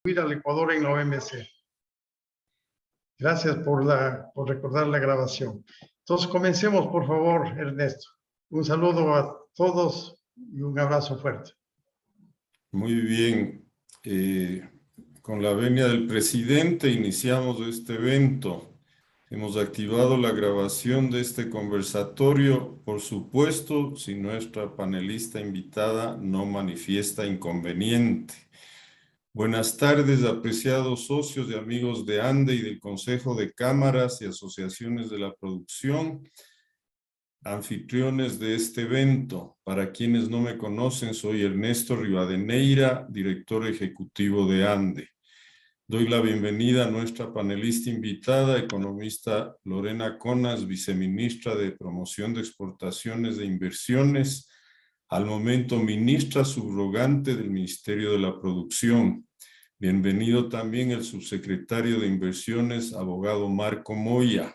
Al Ecuador en la OMC. Gracias por recordar la grabación. Entonces, comencemos, por favor, Ernesto. Un saludo a todos y un abrazo fuerte. Muy bien. Con la venia del presidente iniciamos este evento. Hemos activado la grabación de este conversatorio, por supuesto, si nuestra panelista invitada no manifiesta inconveniente. Buenas tardes, apreciados socios y amigos de ANDE y del Consejo de Cámaras y Asociaciones de la Producción, anfitriones de este evento. Para quienes no me conocen, soy Ernesto Rivadeneira, director ejecutivo de ANDE. Doy la bienvenida a nuestra panelista invitada, economista Lorena Conas, viceministra de Promoción de Exportaciones e Inversiones, al momento ministra subrogante del Ministerio de la Producción. Bienvenido también el subsecretario de Inversiones, abogado Marco Moya.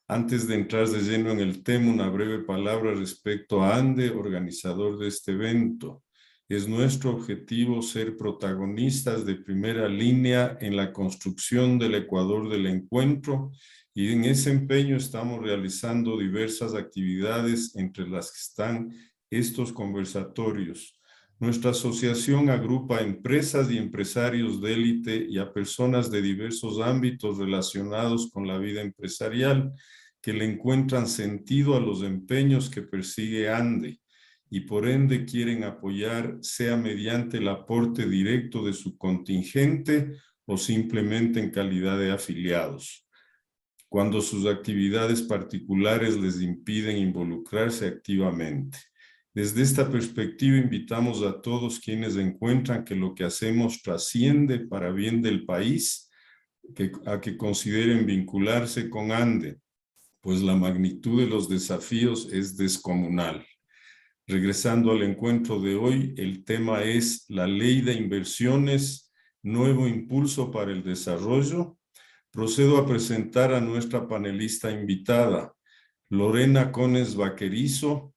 Antes de entrar de lleno en el tema, una breve palabra respecto a ANDE, organizador de este evento. Es nuestro objetivo ser protagonistas de primera línea en la construcción del Ecuador del encuentro, y en ese empeño estamos realizando diversas actividades, entre las que están estos conversatorios. Nuestra asociación agrupa a empresas y empresarios de élite y a personas de diversos ámbitos relacionados con la vida empresarial que le encuentran sentido a los empeños que persigue ANDE y por ende quieren apoyar, sea mediante el aporte directo de su contingente o simplemente en calidad de afiliados, cuando sus actividades particulares les impiden involucrarse activamente. Desde esta perspectiva invitamos a todos quienes encuentran que lo que hacemos trasciende para bien del país, a que consideren vincularse con ANDE, pues la magnitud de los desafíos es descomunal. Regresando al encuentro de hoy, el tema es la Ley de Inversiones, nuevo impulso para el desarrollo. Procedo a presentar a nuestra panelista invitada, Lorena Conas Vaquerizo,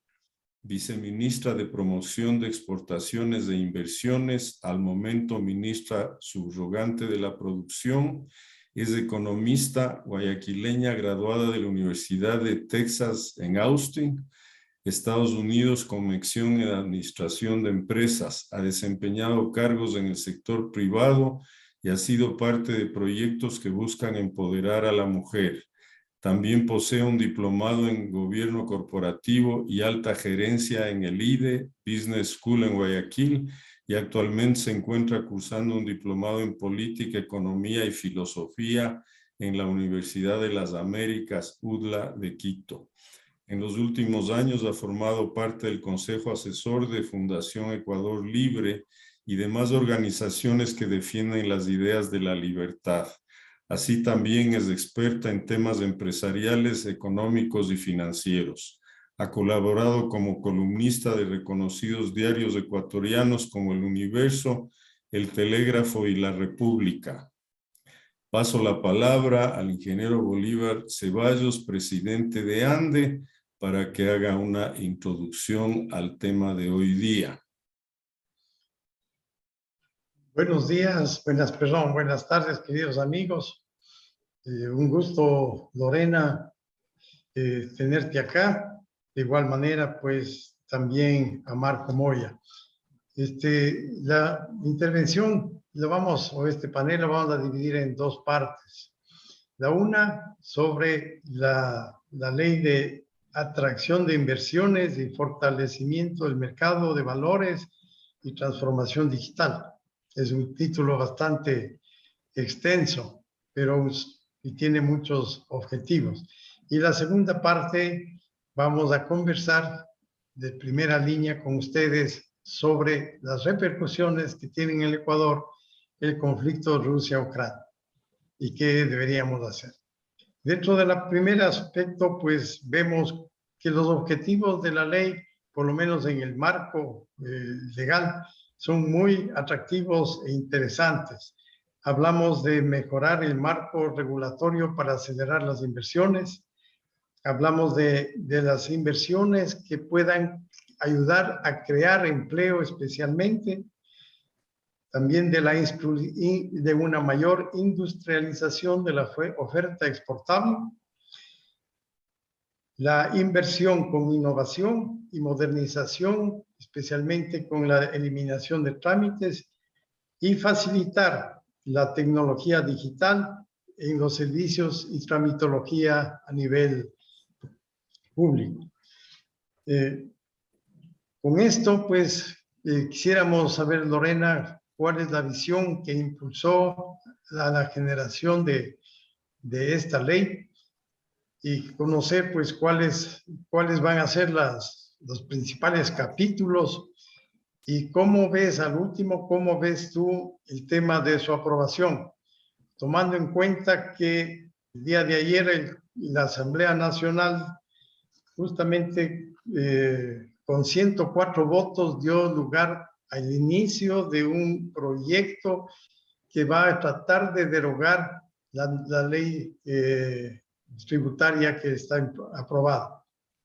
viceministra de Promoción de Exportaciones e Inversiones, al momento ministra subrogante de la Producción. Es economista guayaquileña graduada de la Universidad de Texas en Austin, Estados Unidos, con mención en Administración de Empresas. Ha desempeñado cargos en el sector privado y ha sido parte de proyectos que buscan empoderar a la mujer. También posee un diplomado en Gobierno Corporativo y Alta Gerencia en el IDE Business School en Guayaquil, y actualmente se encuentra cursando un diplomado en Política, Economía y Filosofía en la Universidad de las Américas, UDLA de Quito. En los últimos años ha formado parte del Consejo Asesor de Fundación Ecuador Libre y demás organizaciones que defienden las ideas de la libertad. Así también es experta en temas empresariales, económicos y financieros. Ha colaborado como columnista de reconocidos diarios ecuatorianos como El Universo, El Telégrafo y La República. Paso la palabra al ingeniero Bolívar Ceballos, presidente de ANDE, para que haga una introducción al tema de hoy día. Buenos días, buenas tardes, queridos amigos. Un gusto, Lorena, tenerte acá. De igual manera, pues, también a Marco Moya. La intervención, este panel lo vamos a dividir en dos partes. La una sobre la ley de atracción de inversiones y fortalecimiento del mercado de valores y transformación digital. Es un título bastante extenso, y tiene muchos objetivos. Y la segunda parte, vamos a conversar de primera línea con ustedes sobre las repercusiones que tiene en el Ecuador el conflicto Rusia-Ucrania y qué deberíamos hacer. Dentro del primer aspecto, pues vemos que los objetivos de la ley, por lo menos en el marco legal, son muy atractivos e interesantes. Hablamos de mejorar el marco regulatorio para acelerar las inversiones. Hablamos de las inversiones que puedan ayudar a crear empleo especialmente. también de una mayor industrialización de la oferta exportable, la inversión con innovación y modernización, especialmente con la eliminación de trámites, y facilitar la tecnología digital en los servicios y tramitología a nivel público. Con esto, pues, quisiéramos saber, Lorena, cuál es la visión que impulsó la generación de esta ley, y conocer, pues, cuáles van a ser los principales capítulos, y cómo ves, al último, cómo ves tú el tema de su aprobación, tomando en cuenta que el día de ayer la Asamblea Nacional justamente con 104 votos dio lugar al inicio de un proyecto que va a tratar de derogar la ley tributaria que está aprobada.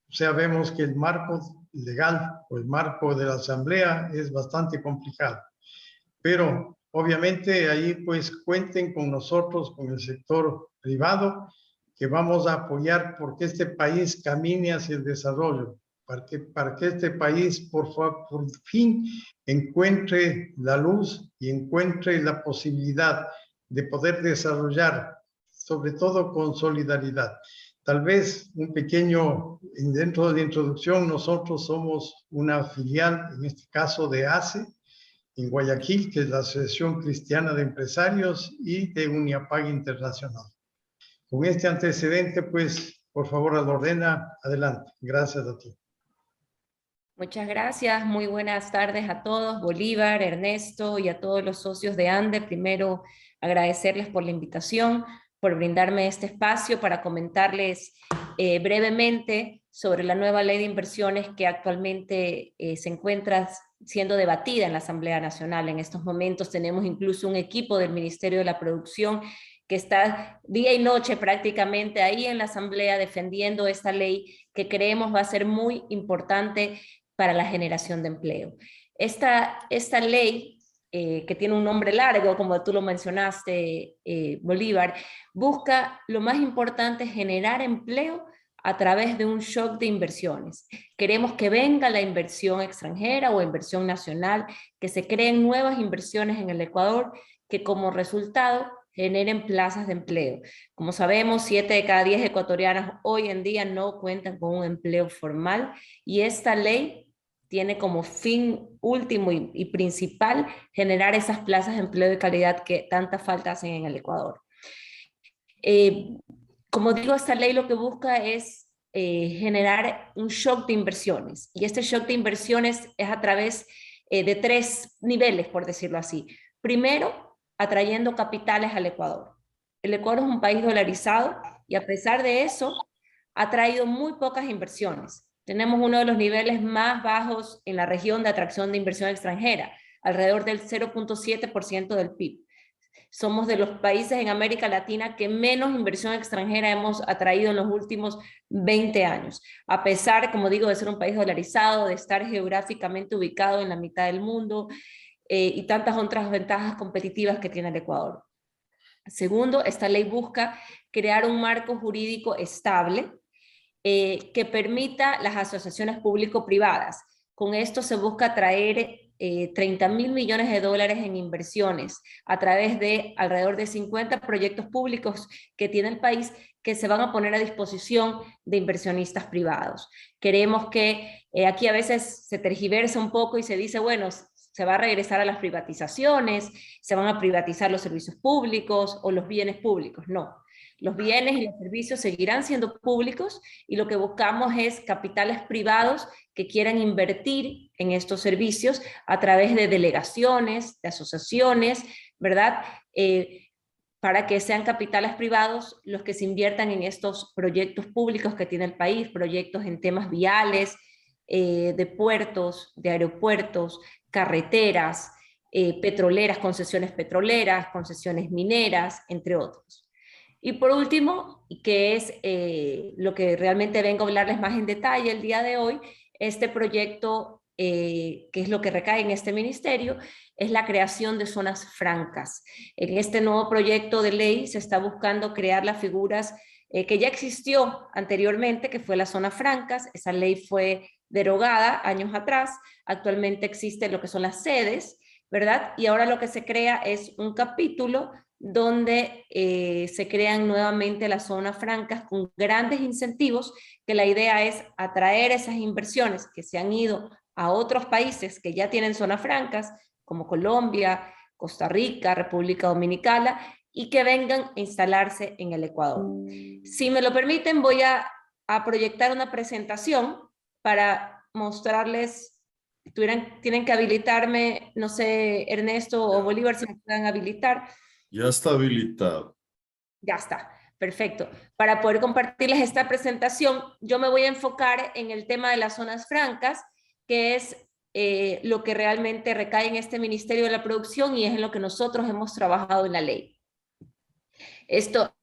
O sea, vemos que el marco legal o el marco de la Asamblea es bastante complicado. Pero obviamente ahí pues cuenten con nosotros, con el sector privado, que vamos a apoyar porque este país camine hacia el desarrollo, para que este país por fin encuentre la luz y encuentre la posibilidad de poder desarrollar, sobre todo con solidaridad. Tal vez un pequeño, dentro de la introducción, nosotros somos una filial, en este caso de ACE, en Guayaquil, que es la Asociación Cristiana de Empresarios, y de Uniapag Internacional. Con este antecedente, pues, por favor, Lorena, adelante. Gracias a ti. Muchas gracias, muy buenas tardes a todos, Bolívar, Ernesto y a todos los socios de ANDE. Primero, agradecerles por la invitación, por brindarme este espacio para comentarles brevemente sobre la nueva ley de inversiones que actualmente se encuentra siendo debatida en la Asamblea Nacional. En estos momentos tenemos incluso un equipo del Ministerio de la Producción que está día y noche prácticamente ahí en la Asamblea defendiendo esta ley que creemos va a ser muy importante para la generación de empleo. Esta ley, que tiene un nombre largo, como tú lo mencionaste, Bolívar, busca lo más importante, generar empleo a través de un shock de inversiones. Queremos que venga la inversión extranjera o inversión nacional, que se creen nuevas inversiones en el Ecuador, que como resultado generen plazas de empleo. Como sabemos, 7 de cada 10 ecuatorianas hoy en día no cuentan con un empleo formal, y esta ley tiene como fin último y principal generar esas plazas de empleo de calidad que tanta falta hacen en el Ecuador. Como digo, esta ley lo que busca es generar un shock de inversiones, y este shock de inversiones es a través de 3 niveles, por decirlo así. Primero, atrayendo capitales al Ecuador. El Ecuador es un país dolarizado y a pesar de eso ha traído muy pocas inversiones. Tenemos uno de los niveles más bajos en la región de atracción de inversión extranjera, alrededor del 0.7% del PIB. Somos de los países en América Latina que menos inversión extranjera hemos atraído en los últimos 20 años, a pesar, como digo, de ser un país dolarizado, de estar geográficamente ubicado en la mitad del mundo, y tantas otras ventajas competitivas que tiene el Ecuador. Segundo, esta ley busca crear un marco jurídico estable que permita las asociaciones público-privadas. Con esto se busca atraer 30.000 millones de dólares en inversiones a través de alrededor de 50 proyectos públicos que tiene el país, que se van a poner a disposición de inversionistas privados. Queremos que aquí a veces se tergiversa un poco y se dice, bueno, se va a regresar a las privatizaciones, se van a privatizar los servicios públicos o los bienes públicos. No, los bienes y los servicios seguirán siendo públicos, y lo que buscamos es capitales privados que quieran invertir en estos servicios a través de delegaciones, de asociaciones, ¿verdad? Para que sean capitales privados los que se inviertan en estos proyectos públicos que tiene el país, proyectos en temas viales, de puertos, de aeropuertos, carreteras, petroleras, concesiones mineras, entre otros. Y por último, que es lo que realmente vengo a hablarles más en detalle el día de hoy, este proyecto que es lo que recae en este ministerio, es la creación de zonas francas. En este nuevo proyecto de ley se está buscando crear las figuras que ya existió anteriormente, que fue las zonas francas. Esa ley fue derogada años atrás. Actualmente existen lo que son las sedes, ¿verdad? Y ahora lo que se crea es un capítulo donde se crean nuevamente las zonas francas con grandes incentivos, que la idea es atraer esas inversiones que se han ido a otros países que ya tienen zonas francas, como Colombia, Costa Rica, República Dominicana, y que vengan a instalarse en el Ecuador. Si me lo permiten, voy a proyectar una presentación para mostrarles. Tienen que habilitarme, no sé, Ernesto o Bolívar, si me puedan habilitar. Ya está habilitado. Ya está, perfecto. Para poder compartirles esta presentación, yo me voy a enfocar en el tema de las zonas francas, que es lo que realmente recae en este Ministerio de la Producción y es en lo que nosotros hemos trabajado en la ley. Esta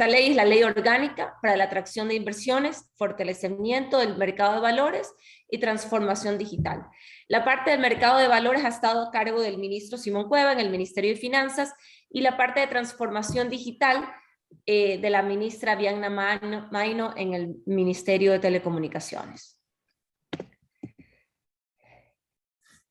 ley es la ley orgánica para la atracción de inversiones, fortalecimiento del mercado de valores y transformación digital. La parte del mercado de valores ha estado a cargo del ministro Simón Cueva en el Ministerio de Finanzas y la parte de transformación digital de la ministra Bianna Maino en el Ministerio de Telecomunicaciones.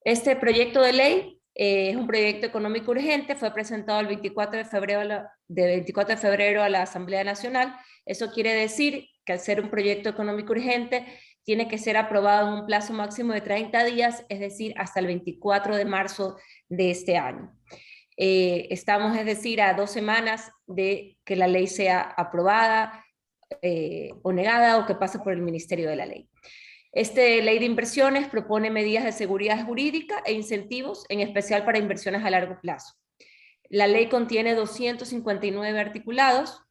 Este proyecto de ley es un proyecto económico urgente, fue presentado el 24 de febrero a la Asamblea Nacional. Eso quiere decir que al ser un proyecto económico urgente, tiene que ser aprobado en un plazo máximo de 30 días, es decir, hasta el 24 de marzo de este año. Estamos, es decir, a 2 semanas de que la ley sea aprobada o negada o que pase por el Ministerio de la Ley. Esta ley de inversiones propone medidas de seguridad jurídica e incentivos, en especial para inversiones a largo plazo. La ley contiene 259 articulados,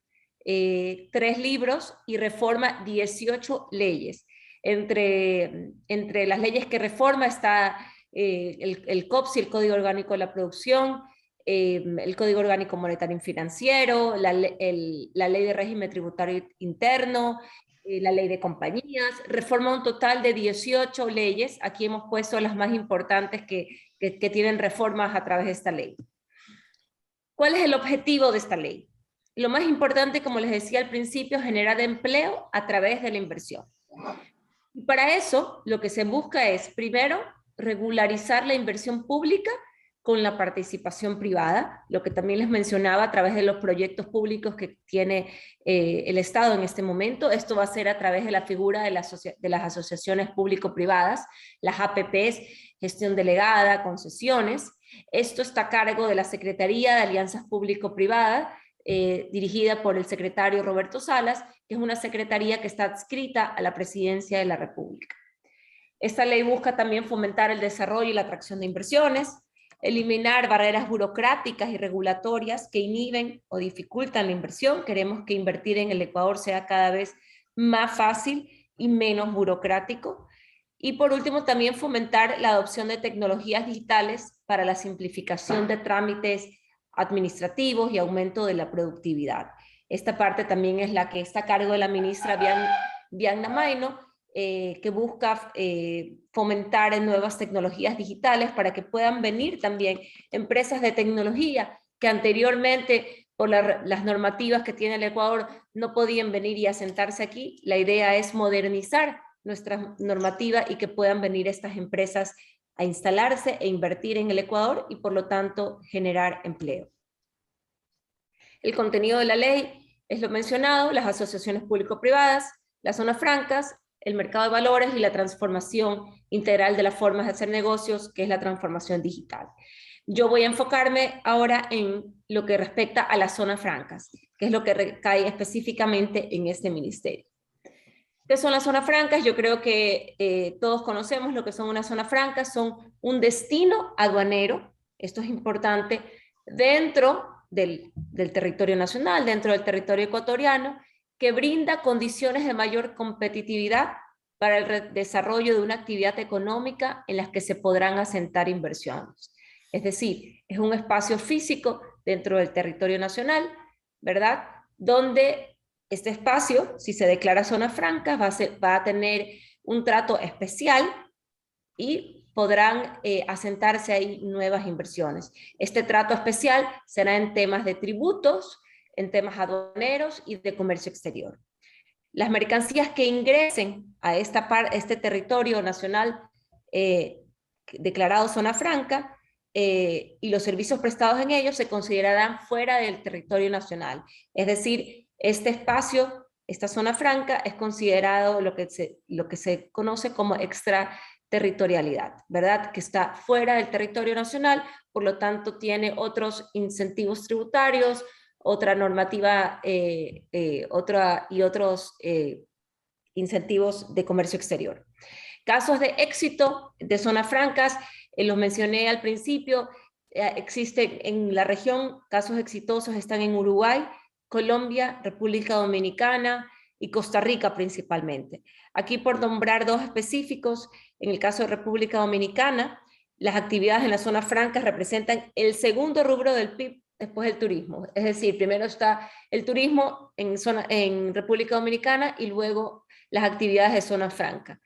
3 libros y reforma 18 leyes. Entre las leyes que reforma está el COPSI, el Código Orgánico de la Producción, el Código Orgánico Monetario y Financiero, la Ley de Régimen Tributario Interno, la Ley de Compañías, reforma un total de 18 leyes. Aquí hemos puesto las más importantes que tienen reformas a través de esta ley. ¿Cuál es el objetivo de esta ley? Lo más importante, como les decía al principio, es generar empleo a través de la inversión. Y para eso, lo que se busca es, primero, regularizar la inversión pública con la participación privada, lo que también les mencionaba a través de los proyectos públicos que tiene el Estado en este momento. Esto va a ser a través de la figura de las asociaciones público-privadas, las APPs, gestión delegada, concesiones. Esto está a cargo de la Secretaría de Alianzas Público-Privadas, dirigida por el secretario Roberto Salas, que es una secretaría que está adscrita a la Presidencia de la República. Esta ley busca también fomentar el desarrollo y la atracción de inversiones, eliminar barreras burocráticas y regulatorias que inhiben o dificultan la inversión. Queremos que invertir en el Ecuador sea cada vez más fácil y menos burocrático. Y por último, también fomentar la adopción de tecnologías digitales para la simplificación de trámites administrativos y aumento de la productividad. Esta parte también es la que está a cargo de la ministra Bianna Maino, que busca fomentar nuevas tecnologías digitales para que puedan venir también empresas de tecnología que anteriormente por las normativas que tiene el Ecuador no podían venir y asentarse aquí. La idea es modernizar nuestra normativa y que puedan venir estas empresas a instalarse e invertir en el Ecuador y por lo tanto generar empleo. El contenido de la ley es lo mencionado: las asociaciones público-privadas, las zonas francas, el mercado de valores y la transformación integral de las formas de hacer negocios, que es la transformación digital. Yo voy a enfocarme ahora en lo que respecta a las zonas francas, que es lo que recae específicamente en este ministerio. ¿Qué son las zonas francas? Yo creo que todos conocemos lo que son unas zonas francas. Son un destino aduanero, esto es importante, dentro del territorio nacional, dentro del territorio ecuatoriano, que brinda condiciones de mayor competitividad para el desarrollo de una actividad económica en las que se podrán asentar inversiones. Es decir, es un espacio físico dentro del territorio nacional, ¿verdad? Donde este espacio, si se declara zona franca, va a tener un trato especial y podrán asentarse ahí nuevas inversiones. Este trato especial será en temas de tributos, en temas aduaneros y de comercio exterior. Las mercancías que ingresen a este territorio nacional declarado zona franca y los servicios prestados en ellos se considerarán fuera del territorio nacional. Es decir, este espacio, esta zona franca, es considerado lo que se conoce como extraterritorialidad, ¿verdad? Que está fuera del territorio nacional, por lo tanto tiene otros incentivos tributarios, otra normativa otros incentivos de comercio exterior. Casos de éxito de zonas francas, los mencioné al principio, existen en la región, casos exitosos están en Uruguay, Colombia, República Dominicana y Costa Rica principalmente. Aquí por nombrar dos específicos, en el caso de República Dominicana, las actividades en las zonas francas representan el segundo rubro del PIB después del turismo. Es decir, primero está el turismo en República Dominicana y luego las actividades de zona franca.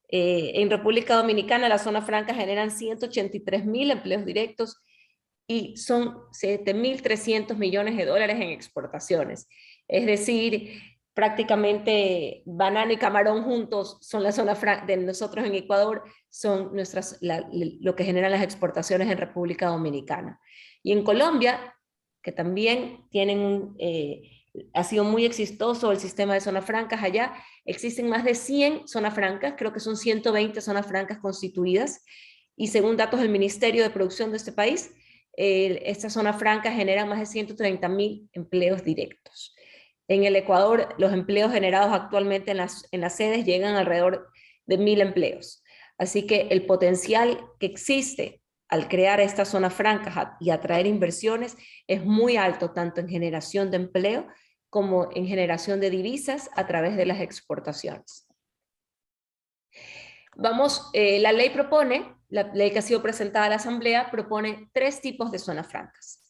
En República Dominicana las zonas francas generan 183.000 empleos directos y son 7.300 millones de dólares en exportaciones. Es decir, prácticamente banano y camarón juntos son la zona franca de nosotros en Ecuador, son lo que generan las exportaciones en República Dominicana. Y en Colombia, que también ha sido muy exitoso el sistema de zonas francas allá, existen más de 100 zonas francas, creo que son 120 zonas francas constituidas, y según datos del Ministerio de Producción de este país, esta zona franca genera más de 130.000 empleos directos. En el Ecuador, los empleos generados actualmente en las sedes llegan alrededor de 1.000 empleos. Así que el potencial que existe al crear estas zonas francas y atraer inversiones es muy alto, tanto en generación de empleo como en generación de divisas a través de las exportaciones. La ley que ha sido presentada a la Asamblea propone 3 tipos de zonas francas.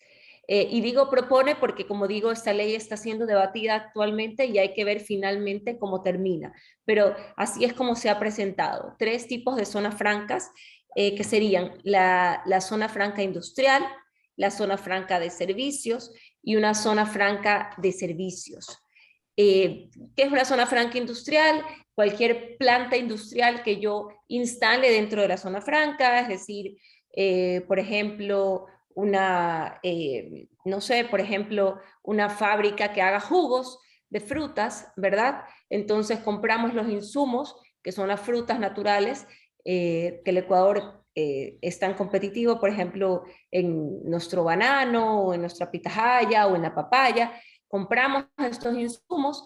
Y digo propone porque, como digo, esta ley está siendo debatida actualmente y hay que ver finalmente cómo termina. Pero así es como se ha presentado. 3 tipos de zonas francas que serían la zona franca industrial, la zona franca de servicios y una zona franca de servicios. ¿Qué es una zona franca industrial? Cualquier planta industrial que yo instale dentro de la zona franca, es decir, por ejemplo, por ejemplo, una fábrica que haga jugos de frutas, ¿verdad? Entonces compramos los insumos, que son las frutas naturales, que el Ecuador es tan competitivo, por ejemplo, en nuestro banano, o en nuestra pitahaya, o en la papaya. Compramos estos insumos,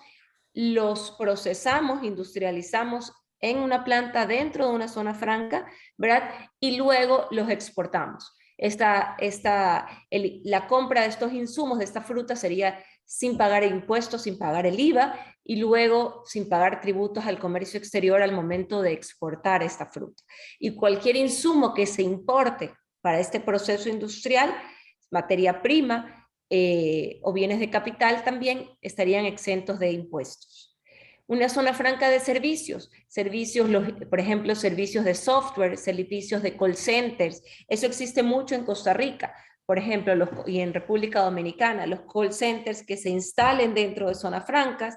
los procesamos, industrializamos en una planta dentro de una zona franca, ¿verdad? Y luego los exportamos. La compra de estos insumos, de esta fruta, sería sin pagar impuestos, sin pagar el IVA, y luego sin pagar tributos al comercio exterior al momento de exportar esta fruta. Y cualquier insumo que se importe para este proceso industrial, materia prima, o bienes de capital también estarían exentos de impuestos. Una zona franca de servicios, por ejemplo, servicios de software, servicios de call centers, eso existe mucho en Costa Rica, por ejemplo, y en República Dominicana, los call centers que se instalen dentro de zonas francas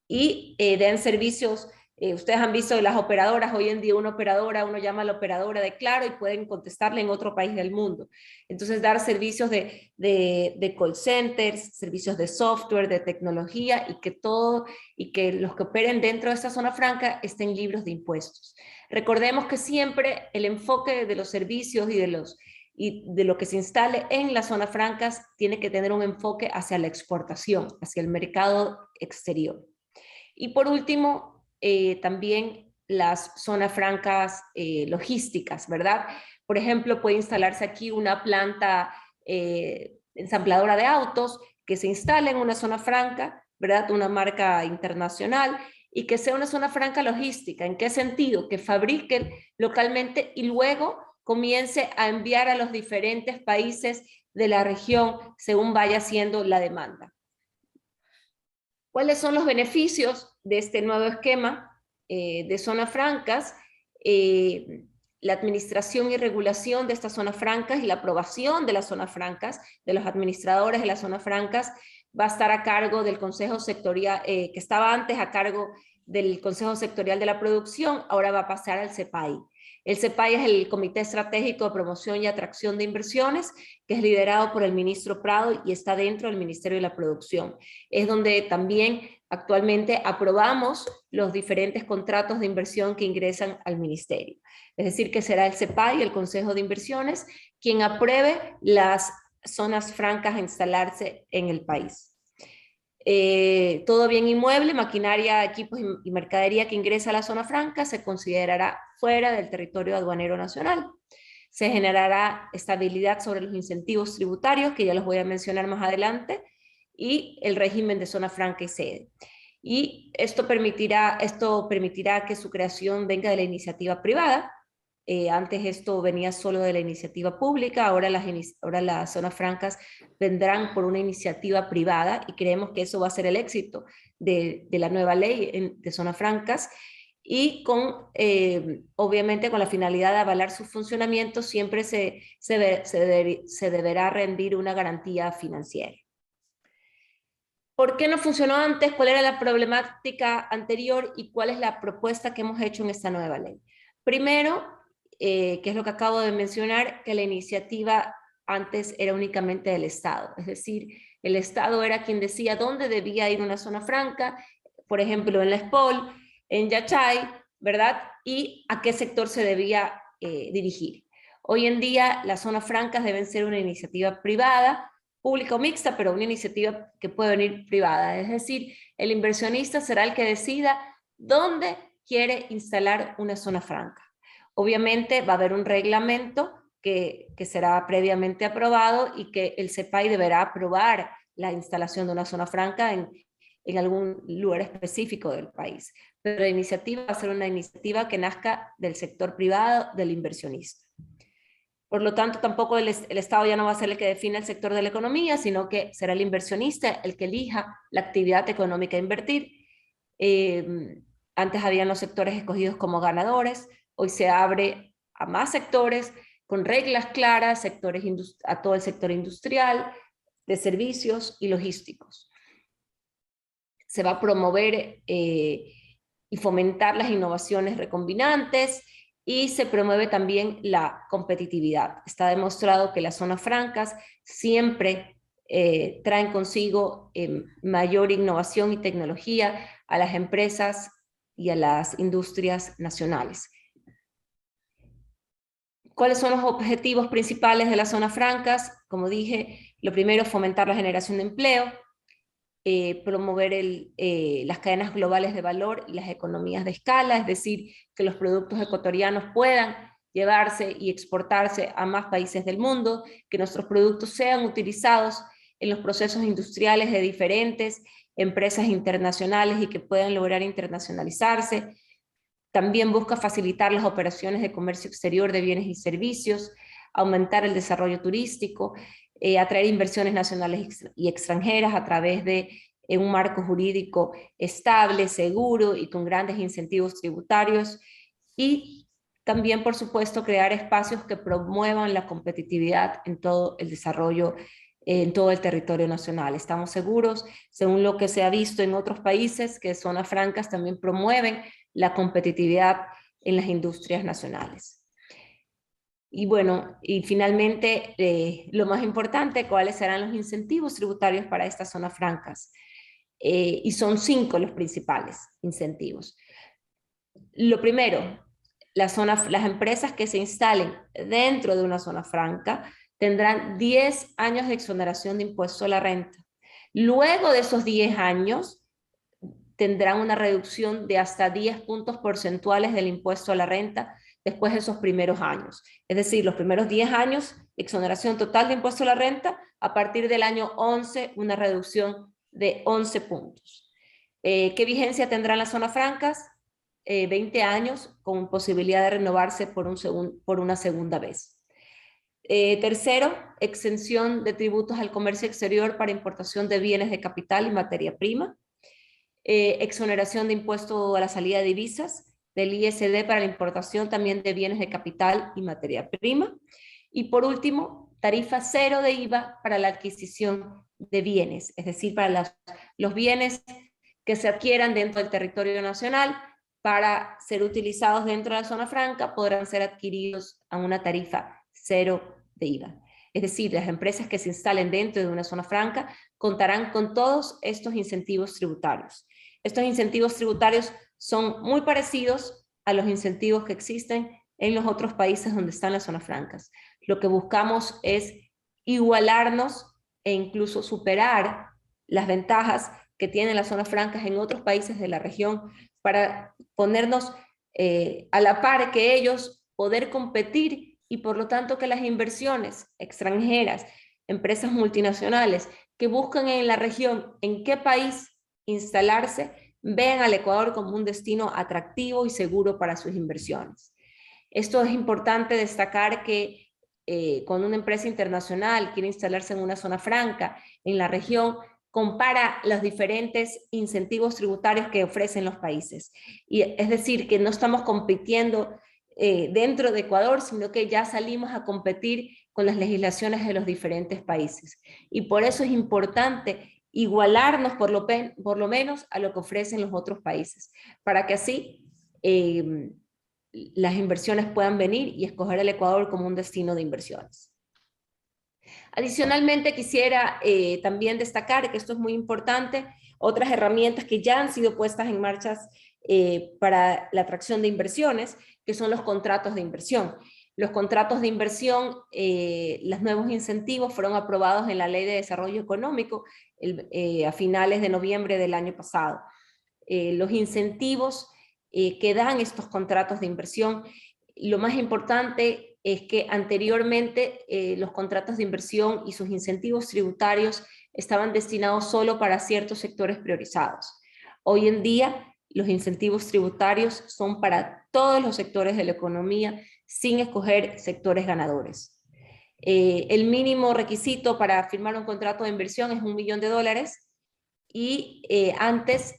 y den servicios. Ustedes han visto las operadoras, hoy en día uno llama a la operadora de Claro y pueden contestarle en otro país del mundo. Entonces dar servicios de call centers, servicios de software, de tecnología y que los que operen dentro de esta zona franca estén libres de impuestos. Recordemos que siempre el enfoque de los servicios y de lo que se instale en las zonas francas tiene que tener un enfoque hacia la exportación, hacia el mercado exterior. Y por último, también las zonas francas logísticas, ¿verdad? Por ejemplo, puede instalarse aquí una planta ensambladora de autos que se instale en una zona franca, ¿verdad? Una marca internacional y que sea una zona franca logística. ¿En qué sentido? Que fabriquen localmente y luego comience a enviar a los diferentes países de la región según vaya siendo la demanda. ¿Cuáles son los beneficios de este nuevo esquema de zonas francas? la administración y regulación de estas zonas francas y la aprobación de las zonas francas, de los administradores de las zonas francas, va a estar a cargo del Consejo Sectorial, que estaba antes a cargo del Consejo Sectorial de la Producción, ahora va a pasar al CEPAI. El CEPAI es el Comité Estratégico de Promoción y Atracción de Inversiones, que es liderado por el ministro Prado y está dentro del Ministerio de la Producción. Es donde también actualmente aprobamos los diferentes contratos de inversión que ingresan al ministerio. Es decir, que será el CEPAI, el Consejo de Inversiones, quien apruebe las zonas francas a instalarse en el país. Todo bien inmueble, maquinaria, equipos y mercadería que ingresa a la zona franca se considerará fuera del territorio aduanero nacional. Se generará estabilidad sobre los incentivos tributarios, que ya los voy a mencionar más adelante, y el régimen de zona franca y sede. Y esto permitirá que su creación venga de la iniciativa privada. Antes esto venía solo de la iniciativa pública, ahora las zonas francas vendrán por una iniciativa privada y creemos que eso va a ser el éxito de la nueva ley de zonas francas y obviamente con la finalidad de avalar su funcionamiento siempre se deberá rendir una garantía financiera. ¿Por qué no funcionó antes? ¿Cuál era la problemática anterior y cuál es la propuesta que hemos hecho en esta nueva ley? Primero, que es lo que acabo de mencionar, que la iniciativa antes era únicamente del Estado, es decir, el Estado era quien decía dónde debía ir una zona franca, por ejemplo en la Espol, en Yachay, ¿verdad? Y a qué sector se debía dirigir. Hoy en día las zonas francas deben ser una iniciativa privada, pública o mixta, pero una iniciativa que puede venir privada, es decir, el inversionista será el que decida dónde quiere instalar una zona franca. Obviamente va a haber un reglamento que será previamente aprobado y que el CEPAI deberá aprobar la instalación de una zona franca en algún lugar específico del país. Pero la iniciativa va a ser una iniciativa que nazca del sector privado, del inversionista. Por lo tanto, tampoco el Estado ya no va a ser el que define el sector de la economía, sino que será el inversionista el que elija la actividad económica a invertir. Antes habían los sectores escogidos como ganadores, hoy se abre a más sectores con reglas claras, a todo el sector industrial, de servicios y logísticos. Se va a promover y fomentar las innovaciones recombinantes y se promueve también la competitividad. Está demostrado que las zonas francas siempre traen consigo mayor innovación y tecnología a las empresas y a las industrias nacionales. ¿Cuáles son los objetivos principales de las zonas francas? Como dije, lo primero es fomentar la generación de empleo, promover las cadenas globales de valor y las economías de escala, es decir, que los productos ecuatorianos puedan llevarse y exportarse a más países del mundo, que nuestros productos sean utilizados en los procesos industriales de diferentes empresas internacionales y que puedan lograr internacionalizarse. También busca facilitar las operaciones de comercio exterior de bienes y servicios, aumentar el desarrollo turístico, atraer inversiones nacionales y extranjeras a través de un marco jurídico estable, seguro y con grandes incentivos tributarios. Y también, por supuesto, crear espacios que promuevan la competitividad en todo el desarrollo en todo el territorio nacional. Estamos seguros, según lo que se ha visto en otros países, que zonas francas también promueven la competitividad en las industrias nacionales. Y bueno, y finalmente, lo más importante, ¿cuáles serán los incentivos tributarios para estas zonas francas? Y son 5 los principales incentivos. Lo primero, las empresas que se instalen dentro de una zona franca tendrán 10 años de exoneración de impuesto a la renta. Luego de esos 10 años, tendrán una reducción de hasta 10 puntos porcentuales del impuesto a la renta después de esos primeros años. Es decir, los primeros 10 años, exoneración total de impuesto a la renta, a partir del año 11, una reducción de 11 puntos. ¿Qué vigencia tendrán las zonas francas? 20 años, con posibilidad de renovarse por una segunda vez. Tercero, exención de tributos al comercio exterior para importación de bienes de capital y materia prima. Exoneración de impuesto a la salida de divisas del ISD para la importación también de bienes de capital y materia prima. Y por último, tarifa cero de IVA para la adquisición de bienes, es decir, para los bienes que se adquieran dentro del territorio nacional para ser utilizados dentro de la zona franca, podrán ser adquiridos a una tarifa cero de IVA. Es decir, las empresas que se instalen dentro de una zona franca contarán con todos estos incentivos tributarios. Estos incentivos tributarios son muy parecidos a los incentivos que existen en los otros países donde están las zonas francas. Lo que buscamos es igualarnos e incluso superar las ventajas que tienen las zonas francas en otros países de la región para ponernos a la par que ellos, poder competir y por lo tanto que las inversiones extranjeras, empresas multinacionales que buscan en la región en qué país instalarse, vean al Ecuador como un destino atractivo y seguro para sus inversiones. Esto es importante destacar que cuando una empresa internacional quiere instalarse en una zona franca en la región, compara los diferentes incentivos tributarios que ofrecen los países. Y es decir, que no estamos compitiendo dentro de Ecuador, sino que ya salimos a competir con las legislaciones de los diferentes países. Y por eso es importante igualarnos por lo menos a lo que ofrecen los otros países, para que así las inversiones puedan venir y escoger el Ecuador como un destino de inversiones. Adicionalmente, quisiera también destacar que esto es muy importante, otras herramientas que ya han sido puestas en marcha para la atracción de inversiones, que son los contratos de inversión. Los contratos de inversión, los nuevos incentivos fueron aprobados en la Ley de Desarrollo Económico a finales de noviembre del año pasado. Los incentivos que dan estos contratos de inversión, lo más importante es que anteriormente los contratos de inversión y sus incentivos tributarios estaban destinados solo para ciertos sectores priorizados. Hoy en día, los incentivos tributarios son para todos los sectores de la economía, sin escoger sectores ganadores. El mínimo requisito para firmar un contrato de inversión es $1 millón y antes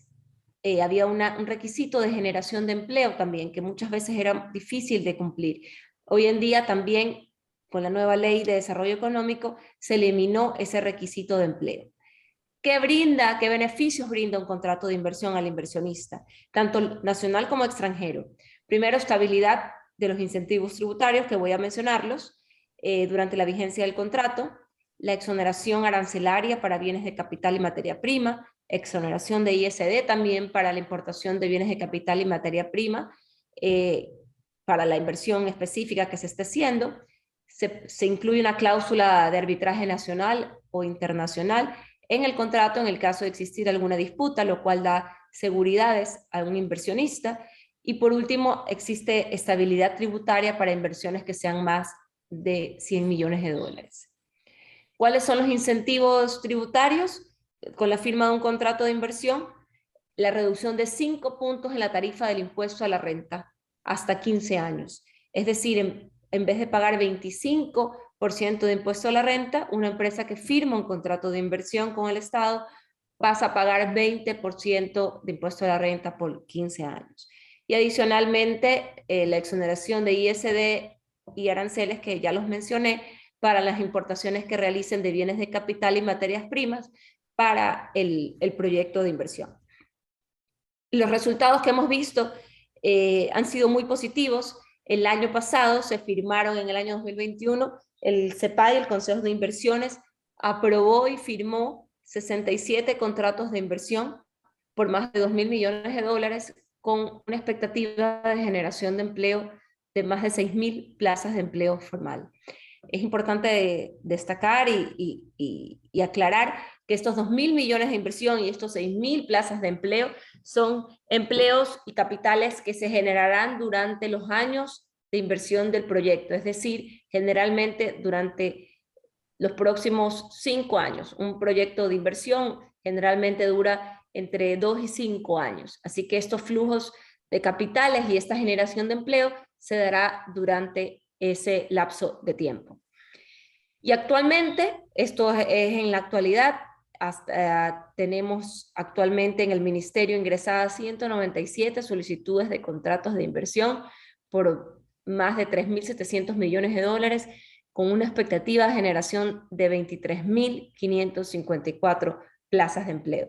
había un requisito de generación de empleo también, que muchas veces era difícil de cumplir. Hoy en día también, con la nueva Ley de Desarrollo Económico, se eliminó ese requisito de empleo. ¿Qué brinda, qué beneficios brinda un contrato de inversión al inversionista, tanto nacional como extranjero? Primero, estabilidad de los incentivos tributarios, que voy a mencionarlos, durante la vigencia del contrato, la exoneración arancelaria para bienes de capital y materia prima, exoneración de ISD también para la importación de bienes de capital y materia prima, para la inversión específica que se esté haciendo. Se incluye una cláusula de arbitraje nacional o internacional en el contrato en el caso de existir alguna disputa, lo cual da seguridades a un inversionista. Y por último, existe estabilidad tributaria para inversiones que sean más de $100 millones. ¿Cuáles son los incentivos tributarios? Con la firma de un contrato de inversión, la reducción de 5 puntos en la tarifa del impuesto a la renta hasta 15 años. Es decir, en vez de pagar 25% de impuesto a la renta, una empresa que firma un contrato de inversión con el Estado pasa a pagar 20% de impuesto a la renta por 15 años. Y adicionalmente, la exoneración de ISD y aranceles, que ya los mencioné, para las importaciones que realicen de bienes de capital y materias primas para el proyecto de inversión. Los resultados que hemos visto han sido muy positivos. El año pasado se firmaron, en el año 2021, el CEPAI, el Consejo de Inversiones, aprobó y firmó 67 contratos de inversión por más de $2.000 millones, con una expectativa de generación de empleo de más de 6.000 plazas de empleo formal. Es importante destacar y aclarar que estos 2.000 millones de inversión y estos 6.000 plazas de empleo son empleos y capitales que se generarán durante los años de inversión del proyecto, es decir, generalmente durante los próximos 5 años. Un proyecto de inversión generalmente dura entre 2 y 5 años, así que estos flujos de capitales y esta generación de empleo se dará durante ese lapso de tiempo. Y actualmente, esto es en la actualidad, tenemos actualmente en el ministerio ingresadas 197 solicitudes de contratos de inversión por más de 3.700 millones de dólares, con una expectativa de generación de 23.554 plazas de empleo.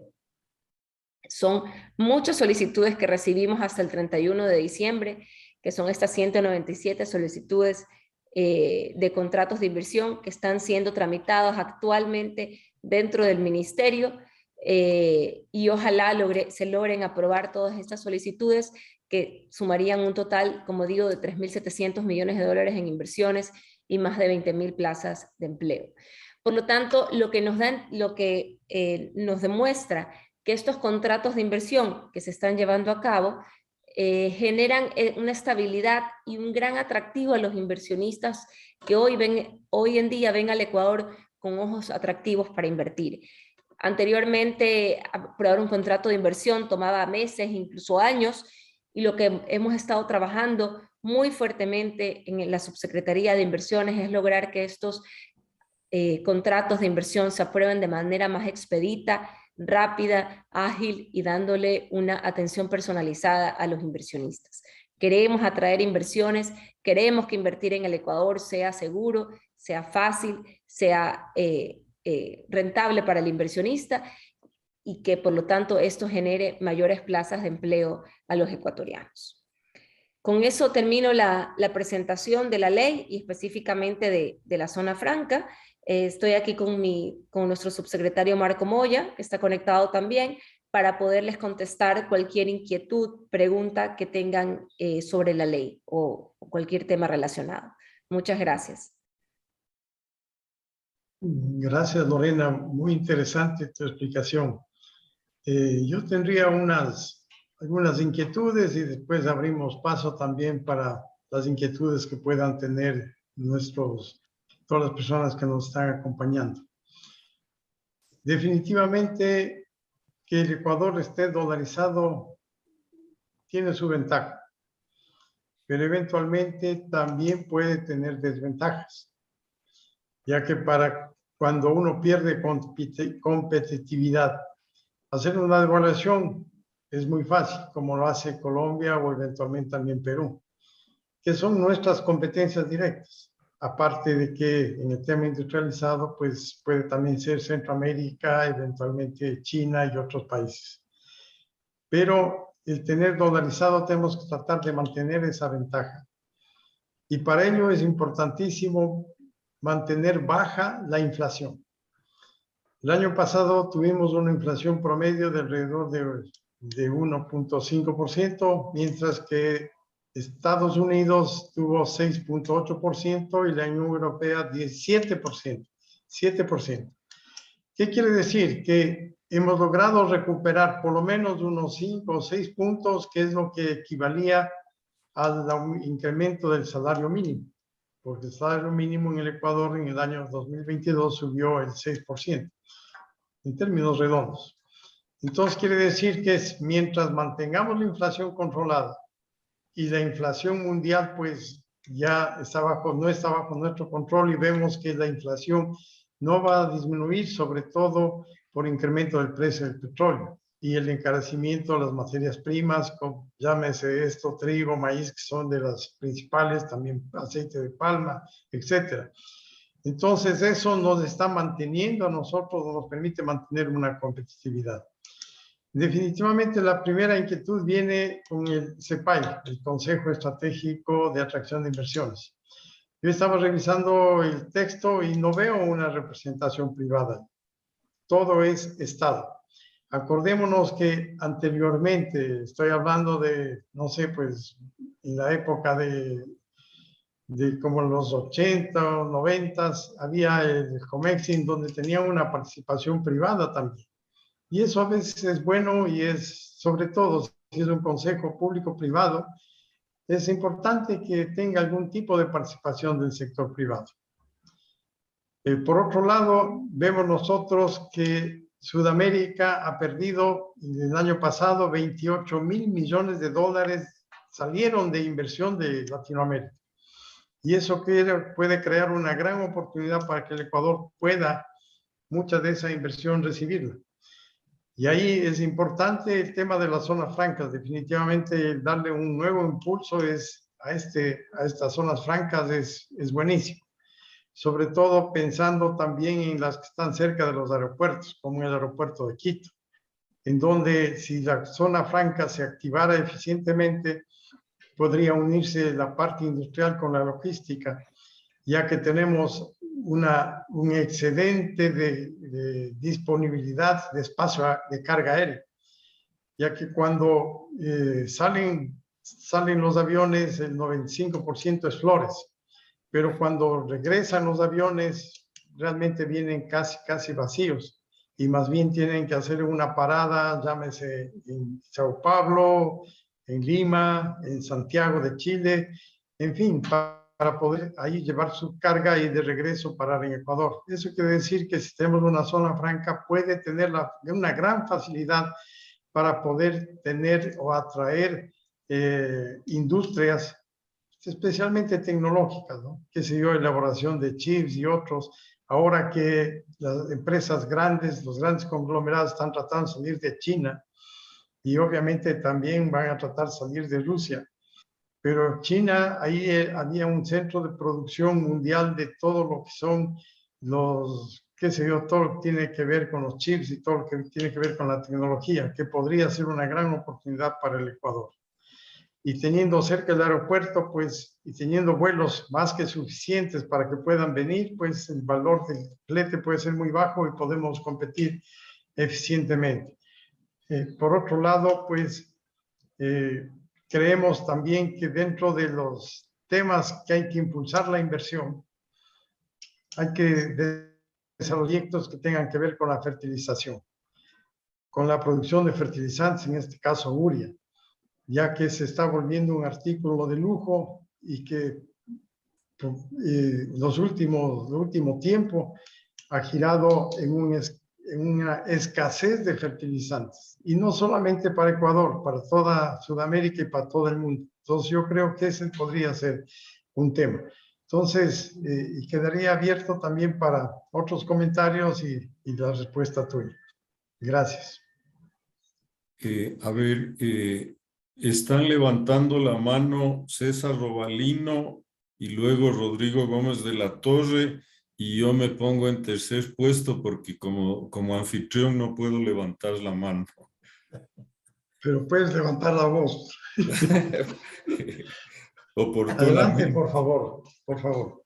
Son muchas solicitudes que recibimos hasta el 31 de diciembre, que son estas 197 solicitudes de contratos de inversión que están siendo tramitados actualmente dentro del ministerio, y ojalá se logren aprobar todas estas solicitudes, que sumarían un total, como digo, de 3.700 millones de dólares en inversiones y más de 20.000 plazas de empleo. Por lo tanto, lo que nos demuestra que estos contratos de inversión que se están llevando a cabo generan una estabilidad y un gran atractivo a los inversionistas que hoy en día ven al Ecuador con ojos atractivos para invertir. Anteriormente, aprobar un contrato de inversión tomaba meses, incluso años, y lo que hemos estado trabajando muy fuertemente en la Subsecretaría de Inversiones es lograr que estos contratos de inversión se aprueben de manera más expedita, rápida, ágil y dándole una atención personalizada a los inversionistas. Queremos atraer inversiones, queremos que invertir en el Ecuador sea seguro, sea fácil, sea rentable para el inversionista, y que por lo tanto esto genere mayores plazas de empleo a los ecuatorianos. Con eso termino la presentación de la ley y específicamente de la zona franca. Estoy aquí con nuestro subsecretario Marco Moya, que está conectado también, para poderles contestar cualquier inquietud, pregunta que tengan sobre la ley o cualquier tema relacionado. Muchas gracias. Gracias, Lorena. Muy interesante tu explicación. Yo tendría algunas inquietudes y después abrimos paso también para las inquietudes que puedan tener todas las personas que nos están acompañando. Definitivamente que el Ecuador esté dolarizado tiene su ventaja, pero eventualmente también puede tener desventajas, ya que cuando uno pierde competitividad, hacer una devaluación es muy fácil, como lo hace Colombia o eventualmente también Perú, que son nuestras competencias directas. Aparte de que en el tema industrializado, pues puede también ser Centroamérica, eventualmente China y otros países. Pero el tener dolarizado tenemos que tratar de mantener esa ventaja. Y para ello es importantísimo mantener baja la inflación. El año pasado tuvimos una inflación promedio de alrededor de 1.5%, mientras que Estados Unidos tuvo 6.8% y la Unión Europea 17%, 7%. ¿Qué quiere decir? Que hemos logrado recuperar por lo menos unos 5 o 6 puntos, que es lo que equivalía al incremento del salario mínimo, porque el salario mínimo en el Ecuador en el año 2022 subió el 6%, en términos redondos. Entonces quiere decir que mientras mantengamos la inflación controlada, y la inflación mundial pues ya no está bajo nuestro control, y vemos que la inflación no va a disminuir, sobre todo por incremento del precio del petróleo y el encarecimiento de las materias primas, como llámese esto, trigo, maíz, que son de las principales, también aceite de palma, etcétera. Entonces eso nos está manteniendo a nosotros, nos permite mantener una competitividad. Definitivamente la primera inquietud viene con el CEPAI, el Consejo Estratégico de Atracción de Inversiones. Yo estaba revisando el texto y no veo una representación privada. Todo es Estado. Acordémonos que anteriormente, estoy hablando de, no sé, pues en la época de como los 80 o 90, había el Comexin, donde tenía una participación privada también. Y eso a veces es bueno, y es, sobre todo, si es un consejo público-privado, es importante que tenga algún tipo de participación del sector privado. Por otro lado, vemos nosotros que Sudamérica ha perdido el año pasado 28.000 millones de dólares, salieron de inversión de Latinoamérica. Y eso puede crear una gran oportunidad para que el Ecuador pueda mucha de esa inversión recibirla. Y ahí es importante el tema de las zonas francas. Definitivamente darle un nuevo impulso a estas zonas francas es buenísimo. Sobre todo pensando también en las que están cerca de los aeropuertos, como el aeropuerto de Quito, en donde si la zona franca se activara eficientemente, podría unirse la parte industrial con la logística, ya que tenemos un excedente de disponibilidad de espacio de carga aérea, ya que cuando salen los aviones, el 95% es flores, pero cuando regresan los aviones, realmente vienen casi vacíos, y más bien tienen que hacer una parada, llámese en Sao Paulo, en Lima, en Santiago de Chile, en fin, para poder ahí llevar su carga y de regreso parar en Ecuador. Eso quiere decir que si tenemos una zona franca, puede tener una gran facilidad para poder tener o atraer industrias, especialmente tecnológicas, ¿no? Que se dio elaboración de chips y otros. Ahora que las empresas grandes, los grandes conglomerados están tratando de salir de China y obviamente también van a tratar de salir de Rusia. Pero China, ahí había un centro de producción mundial de todo lo que son qué sé yo, todo lo que tiene que ver con los chips y todo lo que tiene que ver con la tecnología, que podría ser una gran oportunidad para el Ecuador. Y teniendo cerca el aeropuerto, pues, y teniendo vuelos más que suficientes para que puedan venir, pues el valor del flete puede ser muy bajo y podemos competir eficientemente. Por otro lado, pues, creemos también que dentro de los temas que hay que impulsar la inversión, hay que desarrollar proyectos que tengan que ver con la fertilización, con la producción de fertilizantes, en este caso urea, ya que se está volviendo un artículo de lujo y que los último tiempo ha girado en una escasez de fertilizantes, y no solamente para Ecuador, para toda Sudamérica y para todo el mundo. Entonces yo creo que ese podría ser un tema. Entonces, y quedaría abierto también para otros comentarios y la respuesta tuya. Gracias. A ver, están levantando la mano César Robalino y luego Rodrigo Gómez de la Torre, y yo me pongo en tercer puesto porque como anfitrión no puedo levantar la mano. Pero puedes levantar la voz. Oportunamente. Adelante, por favor, por favor.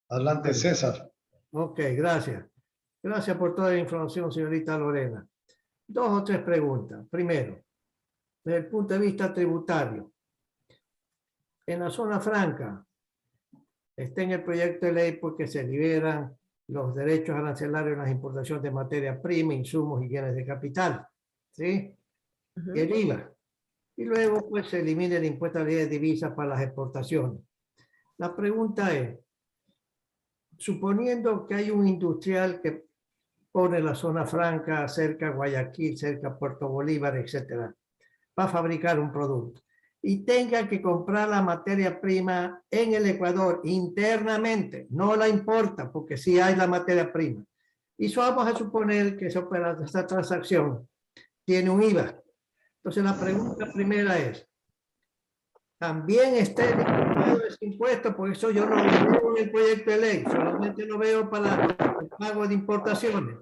Adelante, César. Ok, gracias. Gracias por toda la información, señorita Lorena. 2 o 3 preguntas. Primero, desde el punto de vista tributario, en la zona franca está en el proyecto de ley porque se liberan los derechos arancelarios en las importaciones de materia prima, insumos y bienes de capital, ¿sí? Y el IVA. Y luego pues se elimina el impuesto a la ley de divisas para las exportaciones. La pregunta es, suponiendo que hay un industrial que pone la zona franca cerca a Guayaquil, cerca a Puerto Bolívar, etcétera, va a fabricar un producto y tenga que comprar la materia prima en el Ecuador internamente, no la importa porque sí hay la materia prima. Y vamos a suponer que esta transacción tiene un IVA. Entonces la pregunta primera es, ¿también está el ese impuesto? Por eso yo no lo veo en el proyecto de ley, solamente lo veo para el pago de importaciones.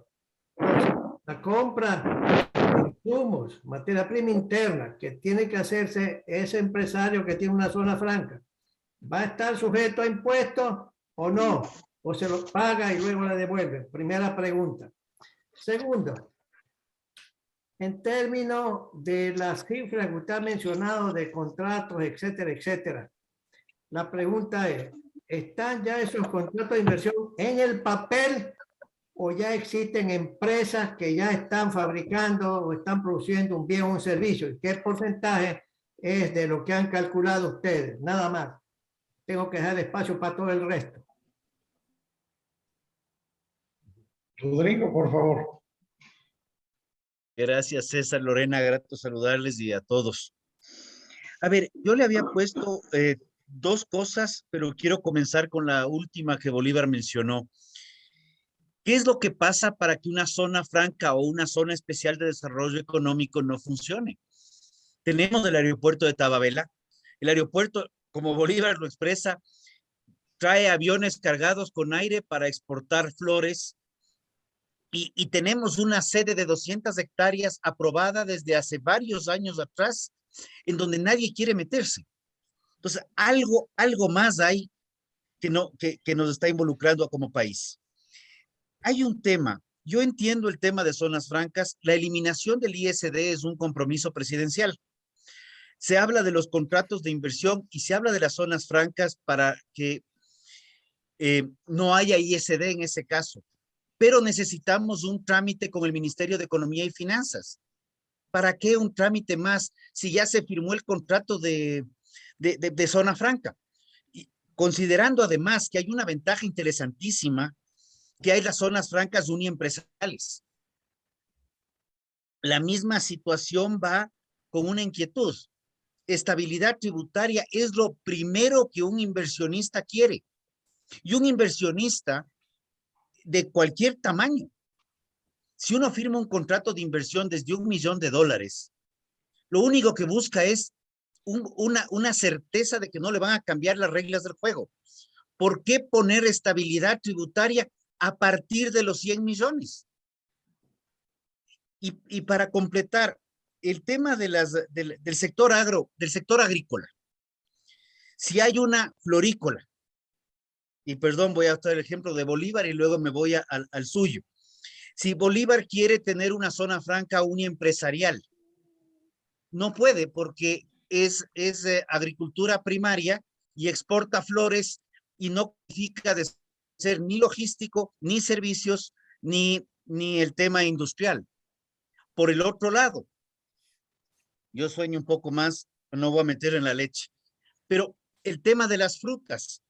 Entonces, la compra de insumos, materia prima interna, que tiene que hacerse ese empresario que tiene una zona franca, ¿va a estar sujeto a impuestos o no? ¿O se lo paga y luego la devuelve? Primera pregunta. Segundo, en términos de las cifras que usted ha mencionado de contratos, etcétera, etcétera, la pregunta es, ¿están ya esos contratos de inversión en el papel o ya existen empresas que ya están fabricando o están produciendo un bien o un servicio? ¿Y qué porcentaje es de lo que han calculado ustedes? Nada más. Tengo que dejar espacio para todo el resto. Rodrigo, por favor. Gracias, César, Lorena, grato saludarles y a todos. A ver, yo le había puesto 2 cosas, pero quiero comenzar con la última que Bolívar mencionó. ¿Qué es lo que pasa para que una zona franca o una zona especial de desarrollo económico no funcione? Tenemos el aeropuerto de Tababela. El aeropuerto, como Bolívar lo expresa, trae aviones cargados con aire para exportar flores y tenemos una sede de 200 hectáreas aprobada desde hace varios años atrás en donde nadie quiere meterse. Entonces, algo más hay que nos está involucrando como país. Hay un tema, yo entiendo el tema de zonas francas, la eliminación del ISD es un compromiso presidencial. Se habla de los contratos de inversión y se habla de las zonas francas para que no haya ISD en ese caso, pero necesitamos un trámite con el Ministerio de Economía y Finanzas. ¿Para qué un trámite más si ya se firmó el contrato de zona franca? Y considerando además que hay una ventaja interesantísima, que hay las zonas francas uniempresariales. La misma situación va con una inquietud. Estabilidad tributaria es lo primero que un inversionista quiere. Y un inversionista de cualquier tamaño. Si uno firma un contrato de inversión desde $1 millón, lo único que busca es una certeza de que no le van a cambiar las reglas del juego. ¿Por qué poner estabilidad tributaria a partir de los 100 millones? Y para completar, el tema del sector agrícola. Si hay una florícola, y perdón, voy a usar el ejemplo de Bolívar y luego me voy al suyo. Si Bolívar quiere tener una zona franca uniempresarial, no puede porque es agricultura primaria y exporta flores y no califica de ser ni logístico, ni servicios, ni el tema industrial. Por el otro lado, yo sueño un poco más, no voy a meter en la leche, pero el tema de las frutas.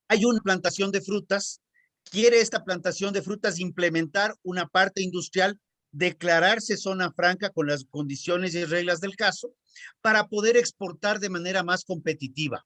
Hay una plantación de frutas, quiere esta plantación de frutas implementar una parte industrial, declararse zona franca con las condiciones y reglas del caso, para poder exportar de manera más competitiva.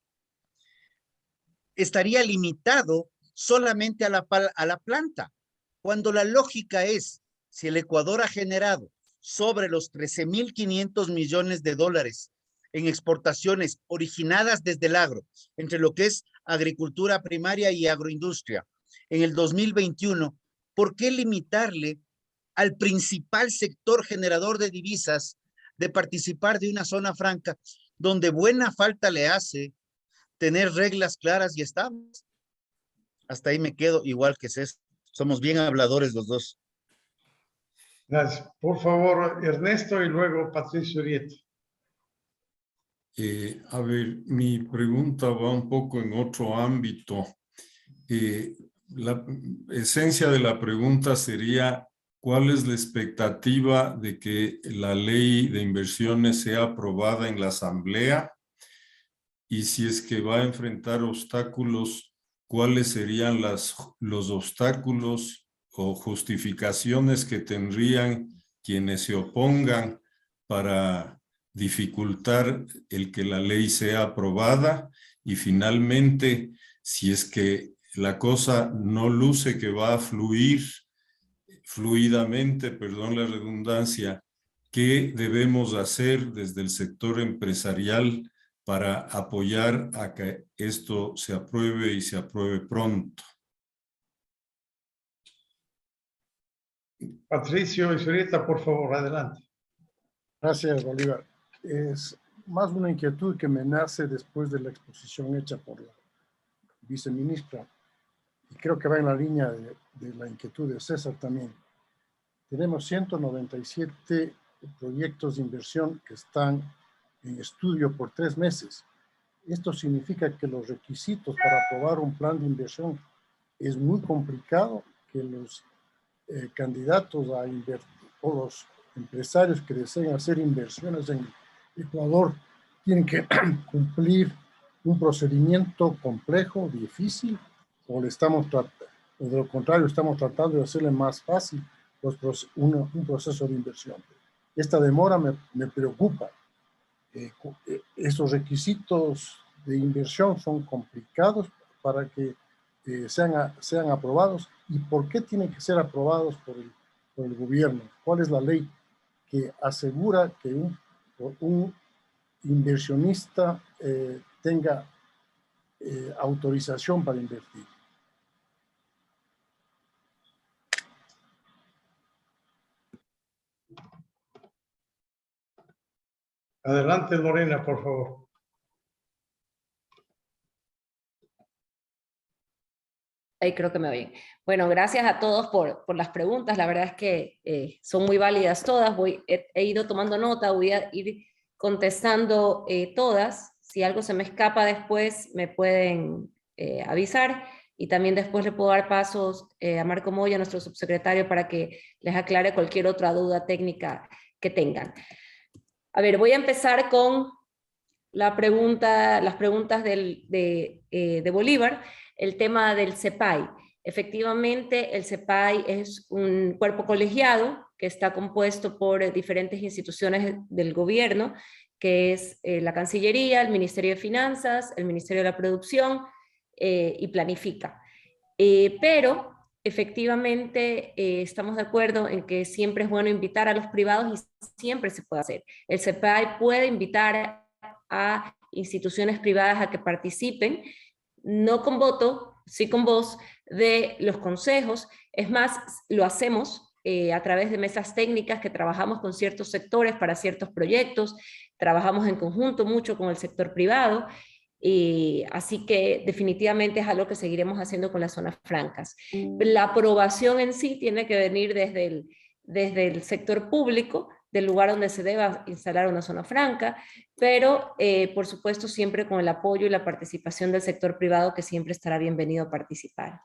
Estaría limitado solamente a la planta, cuando la lógica es, si el Ecuador ha generado sobre los 13.500 millones de dólares en exportaciones originadas desde el agro, entre lo que es agricultura primaria y agroindustria, en el 2021, ¿por qué limitarle al principal sector generador de divisas de participar de una zona franca donde buena falta le hace tener reglas claras y estables? Hasta ahí me quedo, igual que César. Somos bien habladores los dos. Gracias. Por favor, Ernesto y luego Patricio Urieta. A ver, mi pregunta va un poco en otro ámbito. La esencia de la pregunta sería, ¿cuál es la expectativa de que la ley de inversiones sea aprobada en la Asamblea? Y si es que va a enfrentar obstáculos, ¿cuáles serían los obstáculos o justificaciones que tendrían quienes se opongan para dificultar el que la ley sea aprobada? Y finalmente, si es que la cosa no luce que va a fluir fluidamente, perdón la redundancia, ¿qué debemos hacer desde el sector empresarial para apoyar a que esto se apruebe y se apruebe pronto? Patricio y Urieta, por favor, adelante. Gracias, Bolívar. Es más una inquietud que me nace después de la exposición hecha por la viceministra, y creo que va en la línea de la inquietud de César también. Tenemos 197 proyectos de inversión que están en estudio por 3 meses. Esto significa que los requisitos para aprobar un plan de inversión es muy complicado, que los candidatos a invertir o los empresarios que deseen hacer inversiones en Ecuador tienen que cumplir un procedimiento complejo, difícil, o de lo contrario estamos tratando de hacerle más fácil un proceso de inversión. Esta demora me preocupa. Esos requisitos de inversión son complicados para que sean aprobados y por qué tienen que ser aprobados por el gobierno. ¿Cuál es la ley que asegura que un inversionista tenga autorización para invertir? Adelante, Lorena, por favor. Ahí creo que me oyen. Bueno, gracias a todos por las preguntas. La verdad es que son muy válidas todas. He ido tomando nota, voy a ir contestando todas. Si algo se me escapa después, me pueden avisar. Y también después le puedo dar pasos a Marco Moya, nuestro subsecretario, para que les aclare cualquier otra duda técnica que tengan. A ver, voy a empezar con las preguntas de Bolívar. El tema del CEPAI. Efectivamente, el CEPAI es un cuerpo colegiado que está compuesto por diferentes instituciones del gobierno, que es la Cancillería, el Ministerio de Finanzas, el Ministerio de la Producción y Planifica. Pero efectivamente estamos de acuerdo en que siempre es bueno invitar a los privados y siempre se puede hacer. El CEPAI puede invitar a instituciones privadas a que participen, no con voto, sí con voz de los consejos. Es más, lo hacemos a través de mesas técnicas que trabajamos con ciertos sectores para ciertos proyectos, trabajamos en conjunto mucho con el sector privado, así que definitivamente es algo que seguiremos haciendo con las zonas francas. La aprobación en sí tiene que venir desde el sector público, del lugar donde se deba instalar una zona franca, pero por supuesto siempre con el apoyo y la participación del sector privado, que siempre estará bienvenido a participar.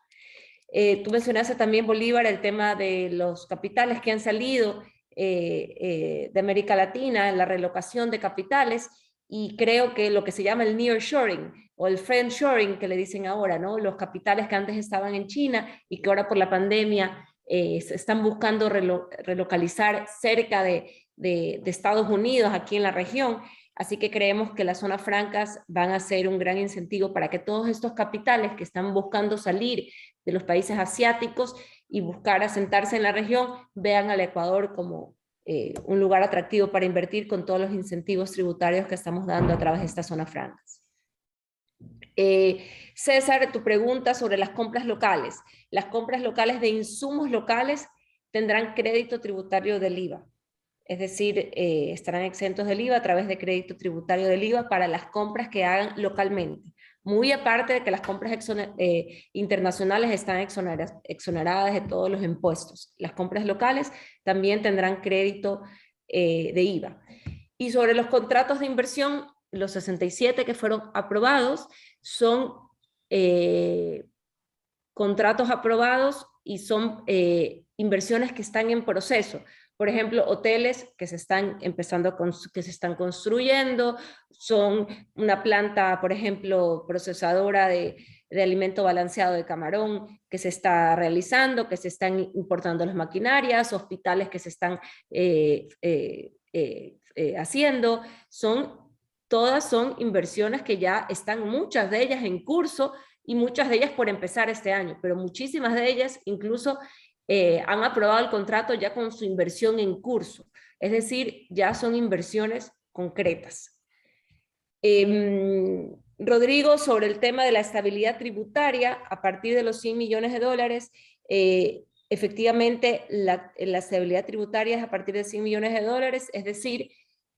Tú mencionaste también, Bolívar, el tema de los capitales que han salido de América Latina, la relocación de capitales, y creo que lo que se llama el nearshoring o el friendshoring que le dicen ahora, ¿no? Los capitales que antes estaban en China y que ahora por la pandemia se están buscando relocalizar cerca de Estados Unidos, aquí en la región. Así que creemos que las zonas francas van a ser un gran incentivo para que todos estos capitales que están buscando salir de los países asiáticos y buscar asentarse en la región, vean al Ecuador como un lugar atractivo para invertir, con todos los incentivos tributarios que estamos dando a través de estas zonas francas. César, tu pregunta sobre las compras locales. Las compras locales de insumos locales tendrán crédito tributario del IVA. Es decir, estarán exentos del IVA a través de crédito tributario del IVA para las compras que hagan localmente. Muy aparte de que las compras internacionales están exoneradas de todos los impuestos. Las compras locales también tendrán crédito de IVA. Y sobre los contratos de inversión, los 67 que fueron aprobados son contratos aprobados y son inversiones que están en proceso. Por ejemplo, hoteles que se están que se están construyendo, son una planta, por ejemplo, procesadora de alimento balanceado de camarón que se está realizando, que se están importando las maquinarias, hospitales que se están haciendo. Todas son inversiones que ya están, muchas de ellas en curso y muchas de ellas por empezar este año, pero muchísimas de ellas incluso han aprobado el contrato ya con su inversión en curso, es decir, ya son inversiones concretas. Rodrigo, sobre el tema de la estabilidad tributaria, a partir de los 100 millones de dólares, efectivamente la estabilidad tributaria es a partir de 100 millones de dólares, es decir,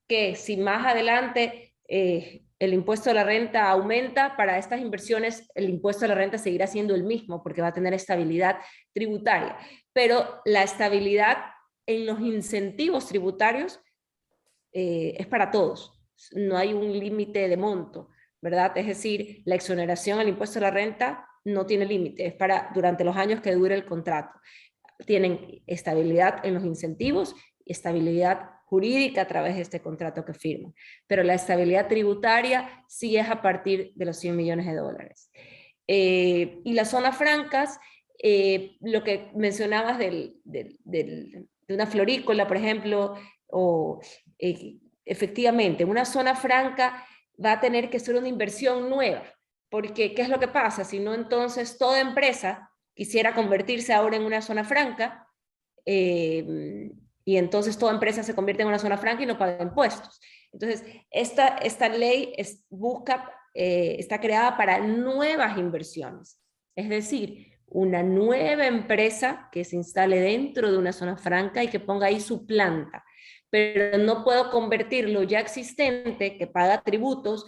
que si más adelante el impuesto a la renta aumenta, para estas inversiones el impuesto a la renta seguirá siendo el mismo porque va a tener estabilidad tributaria, pero la estabilidad en los incentivos tributarios es para todos, no hay un límite de monto, ¿verdad? Es decir, la exoneración al impuesto a la renta no tiene límite, es para durante los años que dure el contrato. Tienen estabilidad en los incentivos y estabilidad jurídica a través de este contrato que firman, pero la estabilidad tributaria sí es a partir de los 100 millones de dólares. Y las zonas francas, lo que mencionabas de una florícola, por ejemplo, o efectivamente, una zona franca va a tener que ser una inversión nueva, porque ¿qué es lo que pasa? Si no, entonces toda empresa quisiera convertirse ahora en una zona franca, y entonces toda empresa se convierte en una zona franca y no paga impuestos. Entonces, esta ley está creada para nuevas inversiones, es decir, una nueva empresa que se instale dentro de una zona franca y que ponga ahí su planta, pero no puedo convertir lo ya existente, que paga tributos,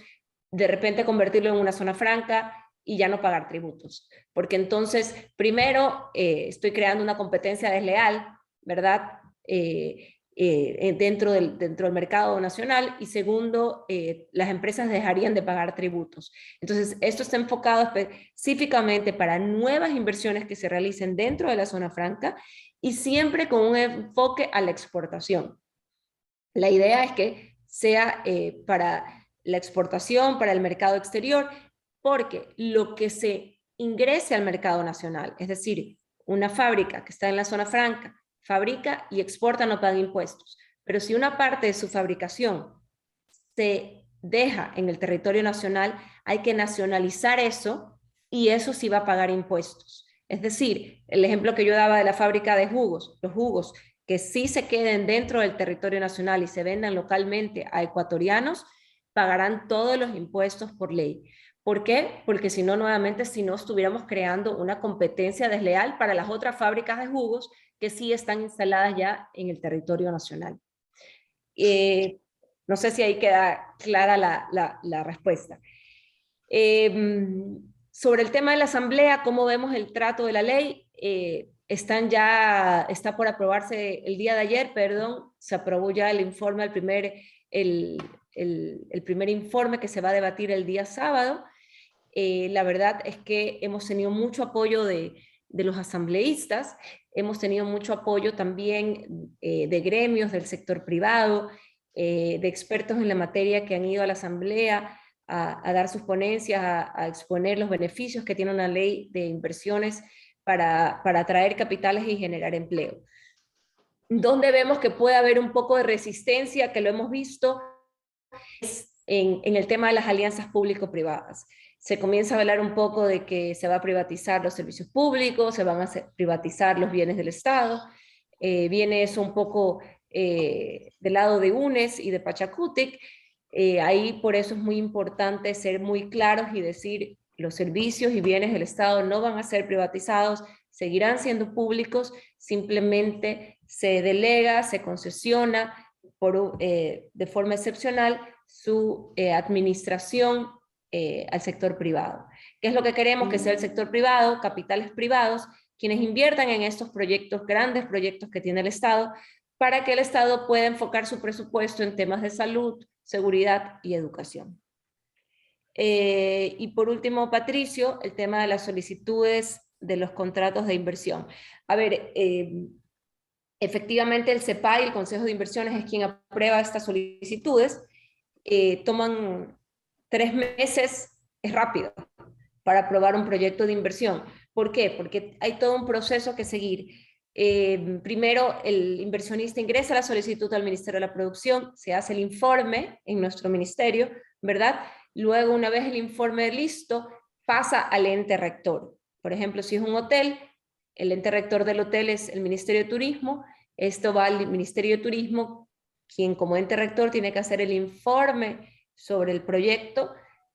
de repente convertirlo en una zona franca y ya no pagar tributos, porque entonces, primero, estoy creando una competencia desleal, ¿verdad? Dentro del mercado nacional, y segundo, las empresas dejarían de pagar tributos. Entonces, esto está enfocado específicamente para nuevas inversiones que se realicen dentro de la zona franca y siempre con un enfoque a la exportación. La idea es que sea para la exportación, para el mercado exterior, porque lo que se ingrese al mercado nacional, es decir, una fábrica que está en la zona franca, fabrica y exporta, no paga impuestos. Pero si una parte de su fabricación se deja en el territorio nacional, hay que nacionalizar eso y eso sí va a pagar impuestos. Es decir, el ejemplo que yo daba de la fábrica de jugos, los jugos que sí se queden dentro del territorio nacional y se vendan localmente a ecuatorianos, pagarán todos los impuestos por ley. ¿Por qué? Porque si no, nuevamente, si no, estuviéramos creando una competencia desleal para las otras fábricas de jugos que sí están instaladas ya en el territorio nacional. No sé si ahí queda clara la respuesta. Sobre el tema de la asamblea, ¿cómo vemos el trato de la ley? Está por aprobarse el día de ayer, perdón, se aprobó ya el informe, el primer informe que se va a debatir el día sábado. La verdad es que hemos tenido mucho apoyo de los asambleístas, hemos tenido mucho apoyo también de gremios del sector privado, de expertos en la materia que han ido a la asamblea a dar sus ponencias, a exponer los beneficios que tiene una ley de inversiones para atraer capitales y generar empleo. Donde vemos que puede haber un poco de resistencia, que lo hemos visto, es en el tema de las alianzas público-privadas. Se comienza a hablar un poco de que se va a privatizar los servicios públicos, se van a privatizar los bienes del Estado. Viene eso un poco del lado de UNES y de Pachacutic. Ahí por eso es muy importante ser muy claros y decir los servicios y bienes del Estado no van a ser privatizados, seguirán siendo públicos, simplemente se delega, se concesiona de forma excepcional su administración al sector privado. ¿Qué es lo que queremos? Que sea el sector privado, capitales privados, quienes inviertan en estos proyectos, grandes proyectos que tiene el Estado, para que el Estado pueda enfocar su presupuesto en temas de salud, seguridad y educación. Y por último, Patricio, el tema de las solicitudes de los contratos de inversión. A ver, efectivamente el CEPAI, el Consejo de Inversiones, es quien aprueba estas solicitudes. Toman 3 meses, es rápido, para aprobar un proyecto de inversión. ¿Por qué? Porque hay todo un proceso que seguir. Primero, el inversionista ingresa la solicitud al Ministerio de la Producción, se hace el informe en nuestro ministerio, ¿verdad? Luego, una vez el informe listo, pasa al ente rector. Por ejemplo, si es un hotel, el ente rector del hotel es el Ministerio de Turismo, esto va al Ministerio de Turismo, quien como ente rector tiene que hacer el informe sobre el proyecto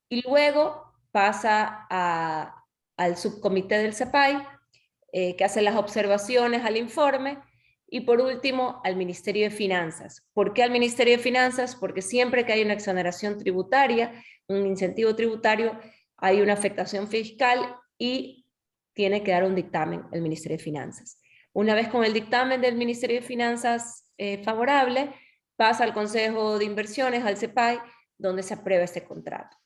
y luego pasa al subcomité del CEPAI, que hace las observaciones al informe, y por último al Ministerio de Finanzas. ¿Por qué al Ministerio de Finanzas? Porque siempre que hay una exoneración tributaria, un incentivo tributario, hay una afectación fiscal y tiene que dar un dictamen el Ministerio de Finanzas. Una vez con el dictamen del Ministerio de Finanzas favorable, pasa al Consejo de Inversiones, al CEPAI, donde se aprueba este contrato.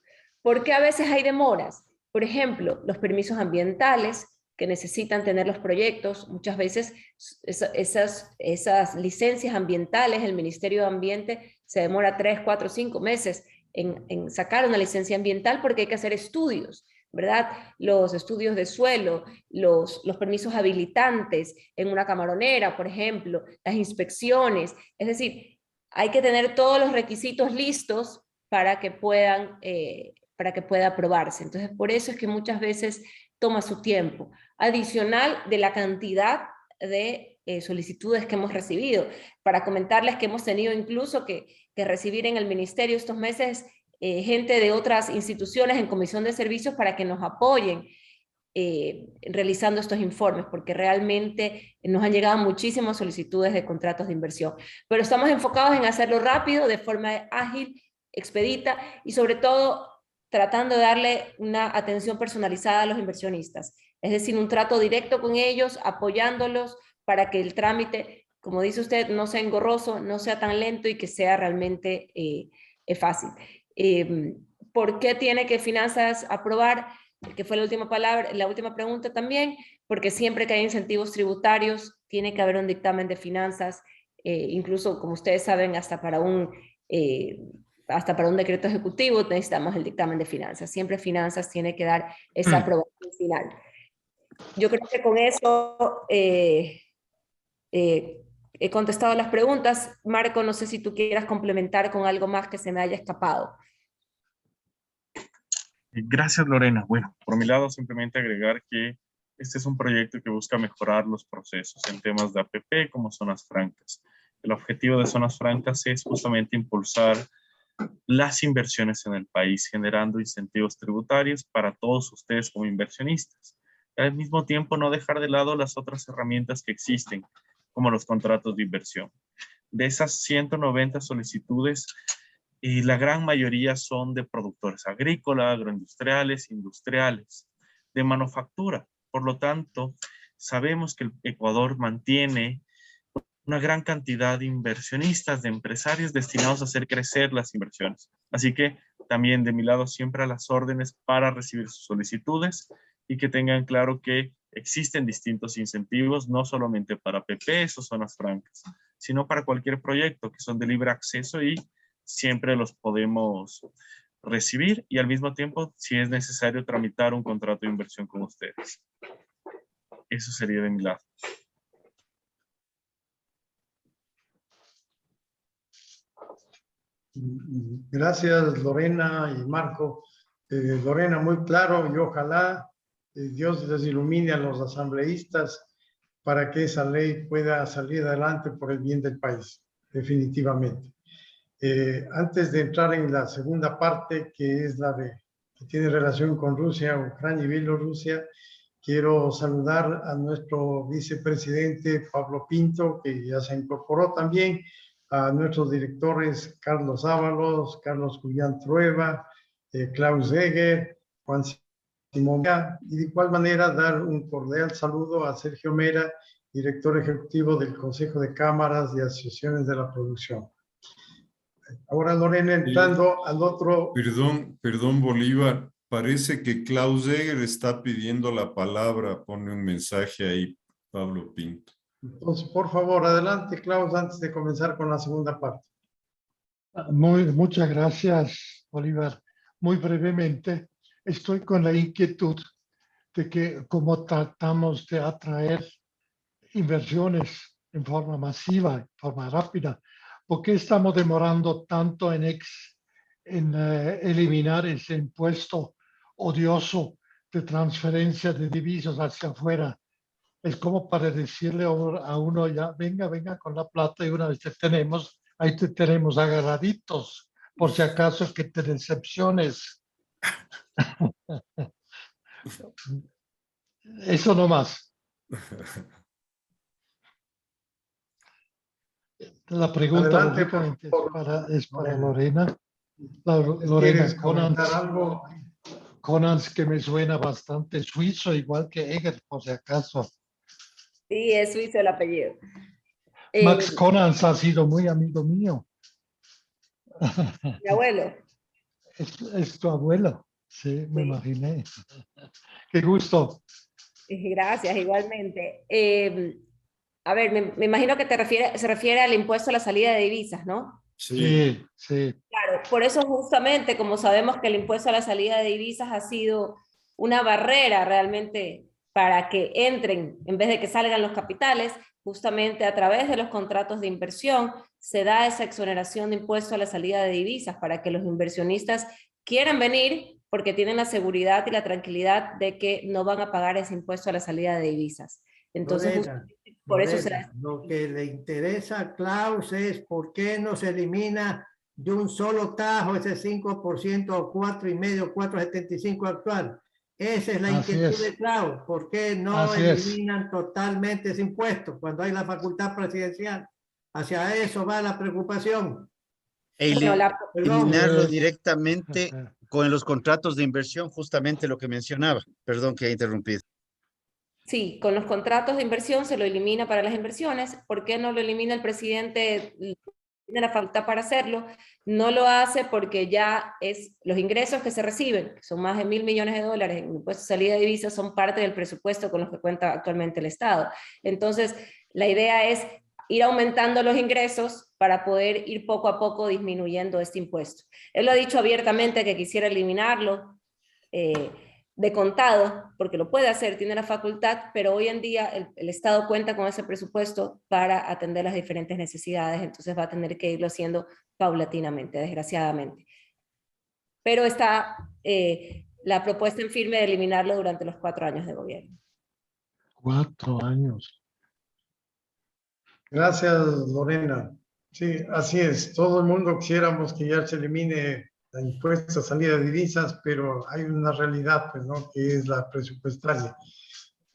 ¿Por qué a veces hay demoras? Por ejemplo, los permisos ambientales que necesitan tener los proyectos, muchas veces esas licencias ambientales, el Ministerio de Ambiente se demora 3, 4, 5 meses en sacar una licencia ambiental porque hay que hacer estudios, ¿verdad? Los estudios de suelo, los permisos habilitantes en una camaronera, por ejemplo, las inspecciones, es decir, hay que tener todos los requisitos listos para que puedan para que pueda aprobarse. Entonces, por eso es que muchas veces toma su tiempo, adicional de la cantidad de solicitudes que hemos recibido. Para comentarles que hemos tenido incluso que recibir en el ministerio estos meses gente de otras instituciones en comisión de servicios para que nos apoyen realizando estos informes, porque realmente nos han llegado muchísimas solicitudes de contratos de inversión. Pero estamos enfocados en hacerlo rápido, de forma ágil, expedita y sobre todo tratando de darle una atención personalizada a los inversionistas. Es decir, un trato directo con ellos, apoyándolos para que el trámite, como dice usted, no sea engorroso, no sea tan lento y que sea realmente fácil. ¿Por qué tiene que Finanzas aprobar? Que fue la última palabra, la última pregunta también, porque siempre que hay incentivos tributarios, tiene que haber un dictamen de finanzas, incluso, como ustedes saben, hasta para un decreto ejecutivo necesitamos el dictamen de finanzas. Siempre finanzas tiene que dar esa aprobación final. Yo creo que con eso he contestado las preguntas. Marco, no sé si tú quieras complementar con algo más que se me haya escapado. Gracias, Lorena. Bueno, por mi lado, simplemente agregar que este es un proyecto que busca mejorar los procesos en temas de APP como zonas francas. El objetivo de zonas francas es justamente impulsar las inversiones en el país, generando incentivos tributarios para todos ustedes como inversionistas. Y al mismo tiempo, no dejar de lado las otras herramientas que existen, como los contratos de inversión. De esas 190 solicitudes, y la gran mayoría son de productores agrícolas, agroindustriales, industriales, de manufactura. Por lo tanto, sabemos que el Ecuador mantiene una gran cantidad de inversionistas, de empresarios destinados a hacer crecer las inversiones. Así que también de mi lado siempre a las órdenes para recibir sus solicitudes y que tengan claro que existen distintos incentivos, no solamente para PPs o zonas francas, sino para cualquier proyecto que son de libre acceso y siempre los podemos recibir y al mismo tiempo, si es necesario, tramitar un contrato de inversión con ustedes. Eso sería de mi lado. Gracias, Lorena y Marco. Lorena, muy claro, y ojalá Dios les ilumine a los asambleístas para que esa ley pueda salir adelante por el bien del país, definitivamente. Antes de entrar en la segunda parte, que es la que tiene relación con Rusia, Ucrania y Bielorrusia, quiero saludar a nuestro vicepresidente Pablo Pinto, que ya se incorporó también, a nuestros directores Carlos Ábalos, Carlos Julián Trueba, Klaus Eger, Juan Simón, y de igual manera dar un cordial saludo a Sergio Mera, director ejecutivo del Consejo de Cámaras y Asociaciones de la Producción. Ahora, Lorena, entrando al otro... Perdón, Bolívar. Parece que Klaus Eger está pidiendo la palabra. Pone un mensaje ahí, Pablo Pinto. Entonces, por favor, adelante, Klaus, antes de comenzar con la segunda parte. Muchas gracias, Bolívar. Muy brevemente, estoy con la inquietud de que como tratamos de atraer inversiones en forma masiva, en forma rápida, ¿por qué estamos demorando tanto en eliminar ese impuesto odioso de transferencia de divisas hacia afuera? Es como para decirle a uno, ya, venga con la plata y una vez te tenemos, ahí te tenemos agarraditos, por si acaso que te decepciones. Eso nomás. La pregunta Adelante, lógicamente es para Lorena. Lorena. Lorena ¿Quieres comentar algo? Conans, que me suena bastante suizo, igual que Eger, por si acaso. Sí, es suizo el apellido. Max Conans ha sido muy amigo mío. Mi abuelo. Es tu abuelo, sí, me imaginé. Qué gusto. Gracias, igualmente. A ver, me imagino que se refiere al impuesto a la salida de divisas, ¿no? Sí, sí. Claro, por eso justamente, como sabemos que el impuesto a la salida de divisas ha sido una barrera realmente para que entren, en vez de que salgan los capitales, justamente a través de los contratos de inversión se da esa exoneración de impuesto a la salida de divisas para que los inversionistas quieran venir porque tienen la seguridad y la tranquilidad de que no van a pagar ese impuesto a la salida de divisas. Entonces, Lorena, por eso se Lorena, lo que le interesa a Klaus es por qué no se elimina de un solo tajo ese 5% o 4,5, 4,75 actual. Esa es la Así inquietud es. de Klaus. ¿Por qué no Así es. eliminan totalmente ese impuesto cuando hay la facultad presidencial? Hacia eso va la preocupación. E Bueno, eliminarlo Pues, directamente con los contratos de inversión, justamente lo que mencionaba. Perdón que he interrumpido. sí, con los contratos de inversión se lo elimina para las inversiones. ¿Por qué no lo elimina el presidente? Tiene la facultad para hacerlo. No lo hace porque ya es los ingresos que se reciben, que son más de $1.000 millones en impuestos de salida de divisas, son parte del presupuesto con los que cuenta actualmente el Estado. Entonces, la idea es ir aumentando los ingresos para poder ir poco a poco disminuyendo este impuesto. Él lo ha dicho abiertamente que quisiera eliminarlo, de contado, porque lo puede hacer, tiene la facultad, pero hoy en día el Estado cuenta con ese presupuesto para atender las diferentes necesidades, entonces va a tener que irlo haciendo paulatinamente, desgraciadamente. Pero está la propuesta en firme de eliminarlo durante los 4 años de gobierno. 4 años. gracias, Lorena. Sí, así es. Todo el mundo quisiéramos que ya se elimine el impuesto a salida de divisas, pero hay una realidad, pues, ¿no? Que es la presupuestaria.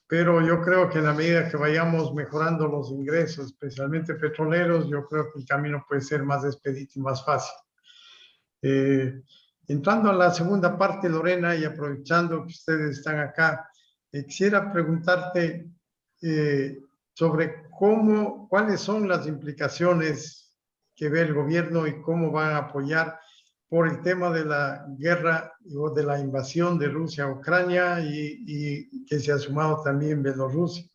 Pero yo creo que en la medida que vayamos mejorando los ingresos, especialmente petroleros, yo creo que el camino puede ser más expedito y más fácil. Entrando a la segunda parte, Lorena, y aprovechando que ustedes están acá, quisiera preguntarte sobre cuáles son las implicaciones que ve el gobierno y cómo van a apoyar por el tema de la guerra o de la invasión de Rusia a Ucrania y que se ha sumado también Bielorrusia.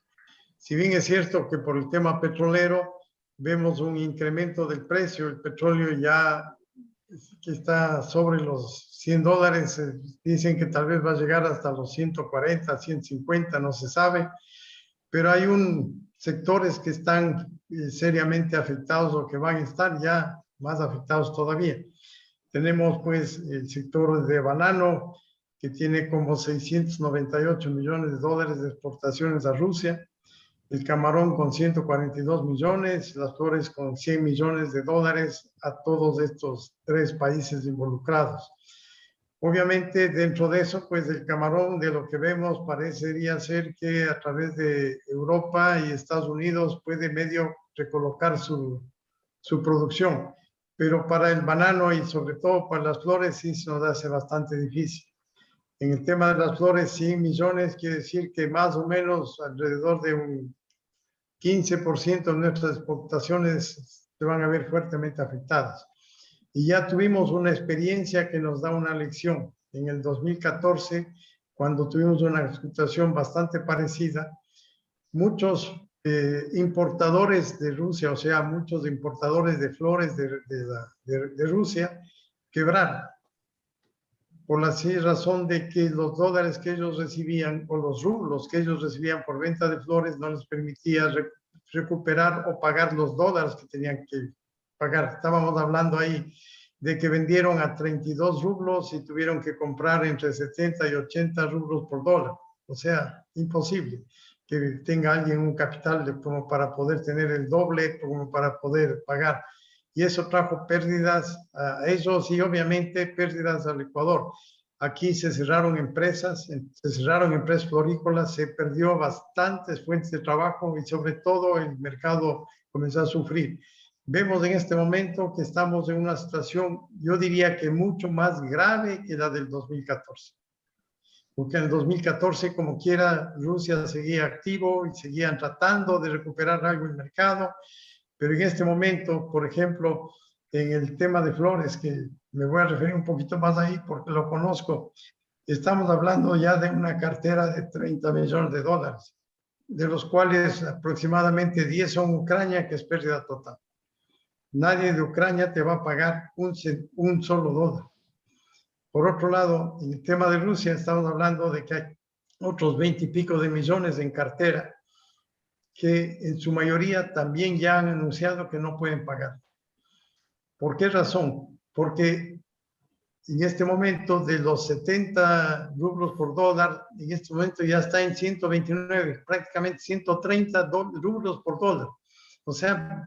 Si bien es cierto que por el tema petrolero vemos un incremento del precio, el petróleo ya que está sobre los $100, dicen que tal vez va a llegar hasta los 140, 150, no se sabe, pero hay sectores que están seriamente afectados o que van a estar ya más afectados todavía. Tenemos pues el sector de banano, que tiene como $698 millones de exportaciones a Rusia, el camarón con 142 millones, las flores con $100 millones a todos estos 3 países involucrados. Obviamente dentro de eso, pues el camarón, de lo que vemos, parecería ser que a través de Europa y Estados Unidos puede medio recolocar su producción. Pero para el banano y sobre todo para las flores sí se nos hace bastante difícil. En el tema de las flores, 100 millones quiere decir que más o menos alrededor de un 15% de nuestras exportaciones se van a ver fuertemente afectadas. Y ya tuvimos una experiencia que nos da una lección. En el 2014, cuando tuvimos una situación bastante parecida, muchos importadores de Rusia, o sea, muchos importadores de flores de Rusia, quebraron. Por la razón de que los dólares que ellos recibían o los rublos que ellos recibían por venta de flores no les permitía recuperar o pagar los dólares que tenían que pagar. Estábamos hablando ahí de que vendieron a 32 rublos y tuvieron que comprar entre 70 y 80 rublos por dólar. O sea, imposible que tenga alguien un capital como para poder tener el doble, como para poder pagar. Y eso trajo pérdidas a ellos y obviamente pérdidas al Ecuador. Aquí se cerraron empresas florícolas, se perdió bastantes fuentes de trabajo y sobre todo el mercado comenzó a sufrir. Vemos en este momento que estamos en una situación, yo diría que mucho más grave que la del 2014. Porque en el 2014, como quiera, Rusia seguía activo y seguían tratando de recuperar algo el mercado. Pero en este momento, por ejemplo, en el tema de flores, que me voy a referir un poquito más ahí porque lo conozco, estamos hablando ya de una cartera de $30 millones, de los cuales aproximadamente 10 son Ucrania, que es pérdida total. Nadie de Ucrania te va a pagar un solo dólar. Por otro lado, en el tema de Rusia, estamos hablando de que hay otros 20 y pico de millones en cartera, que en su mayoría también ya han anunciado que no pueden pagar. ¿Por qué razón? Porque en este momento de los 70 rublos por dólar, en este momento ya está en 129, prácticamente 130 rublos por dólar. O sea,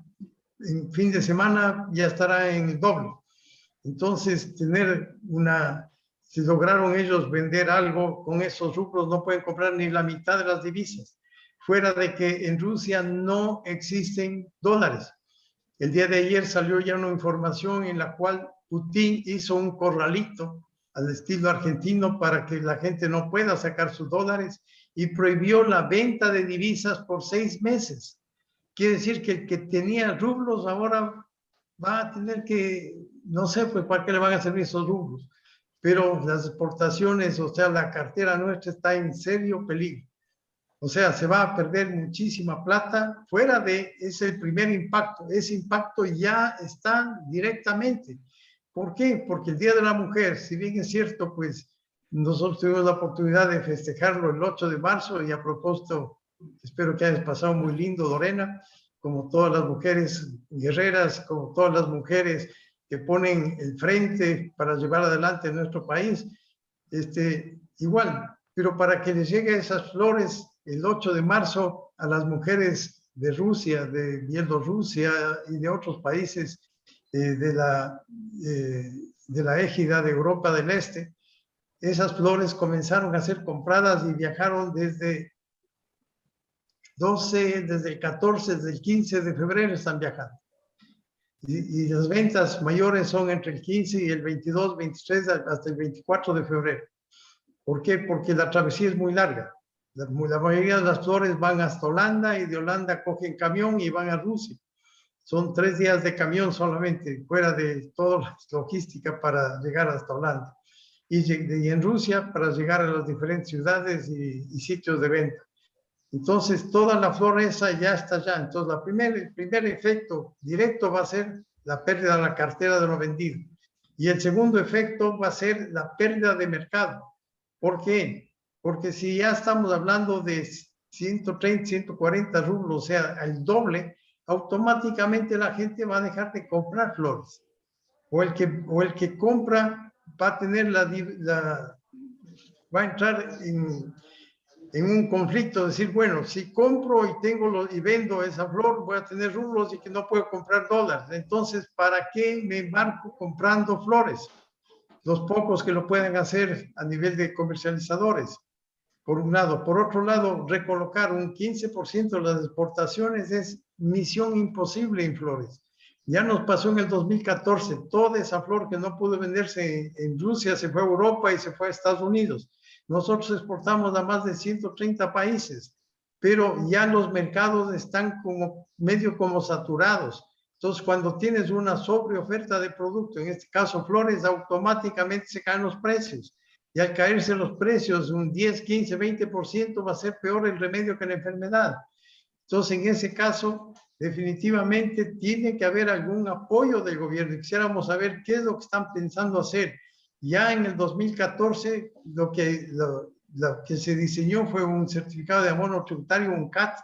en fin de semana ya estará en el doble. Entonces, si lograron ellos vender algo con esos rublos, no pueden comprar ni la mitad de las divisas. Fuera de que en Rusia no existen dólares. El día de ayer salió ya una información en la cual Putin hizo un corralito al estilo argentino para que la gente no pueda sacar sus dólares y prohibió la venta de divisas por 6 meses. Quiere decir que el que tenía rublos ahora va a tener que, no sé, pues para qué le van a servir esos rublos. Pero las exportaciones, o sea, la cartera nuestra está en serio peligro. O sea, se va a perder muchísima plata fuera de ese primer impacto. Ese impacto ya está directamente. ¿Por qué? Porque el Día de la Mujer, si bien es cierto, pues nosotros tuvimos la oportunidad de festejarlo el 8 de marzo y a propósito, espero que hayas pasado muy lindo, Lorena, como todas las mujeres guerreras, como todas las mujeres que ponen el frente para llevar adelante nuestro país, igual, pero para que les llegue esas flores el 8 de marzo a las mujeres de Rusia, de Bielorrusia y de otros países de la égida de Europa del Este, esas flores comenzaron a ser compradas y viajaron desde el 14, desde el 15 de febrero están viajando. Y las ventas mayores son entre el 15 y el 22, 23 hasta el 24 de febrero. ¿Por qué? Porque la travesía es muy larga. La mayoría de las flores van hasta Holanda y de Holanda cogen camión y van a Rusia. Son 3 días de camión solamente, fuera de toda la logística para llegar hasta Holanda. Y en Rusia para llegar a las diferentes ciudades y sitios de venta. Entonces, toda la flor esa ya está allá. Entonces, el primer efecto directo va a ser la pérdida de la cartera de lo vendido. Y el segundo efecto va a ser la pérdida de mercado. ¿Por qué? Porque si ya estamos hablando de 130, 140 rublos, o sea, el doble, automáticamente la gente va a dejar de comprar flores. O el que compra va a tener va a entrar en un conflicto, decir, bueno, si compro y vendo esa flor, voy a tener rublos y que no puedo comprar dólares. Entonces, ¿para qué me embarco comprando flores? Los pocos que lo pueden hacer a nivel de comercializadores, por un lado. Por otro lado, recolocar un 15% de las exportaciones es misión imposible en flores. Ya nos pasó en el 2014, toda esa flor que no pudo venderse en Rusia se fue a Europa y se fue a Estados Unidos. Nosotros exportamos a más de 130 países, pero ya los mercados están medio como saturados. Entonces, cuando tienes una sobreoferta de producto, en este caso flores, automáticamente se caen los precios. Y al caerse los precios, un 10, 15, 20% va a ser peor el remedio que la enfermedad. Entonces, en ese caso, definitivamente tiene que haber algún apoyo del gobierno. Quisiéramos saber qué es lo que están pensando hacer. Ya en el 2014, lo que se diseñó fue un certificado de abono tributario, un CAT,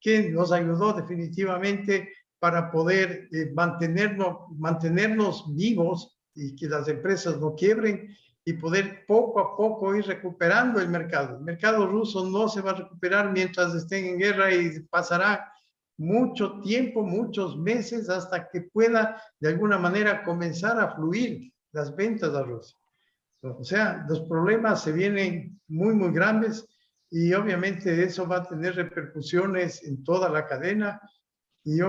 que nos ayudó definitivamente para poder mantenernos vivos y que las empresas no quiebren y poder poco a poco ir recuperando el mercado. El mercado ruso no se va a recuperar mientras estén en guerra y pasará mucho tiempo, muchos meses, hasta que pueda de alguna manera comenzar a fluir las ventas a Rusia. O sea, los problemas se vienen muy, muy grandes y obviamente eso va a tener repercusiones en toda la cadena y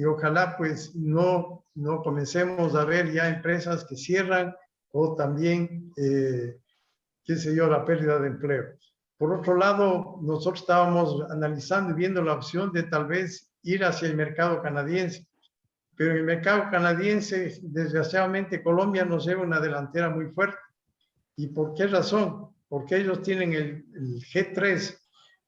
ojalá pues no comencemos a ver ya empresas que cierran o también, qué sé yo, la pérdida de empleo. Por otro lado, nosotros estábamos analizando y viendo la opción de tal vez ir hacia el mercado canadiense, pero en el mercado canadiense, desgraciadamente, Colombia nos lleva una delantera muy fuerte. ¿Y por qué razón? Porque ellos tienen el G3,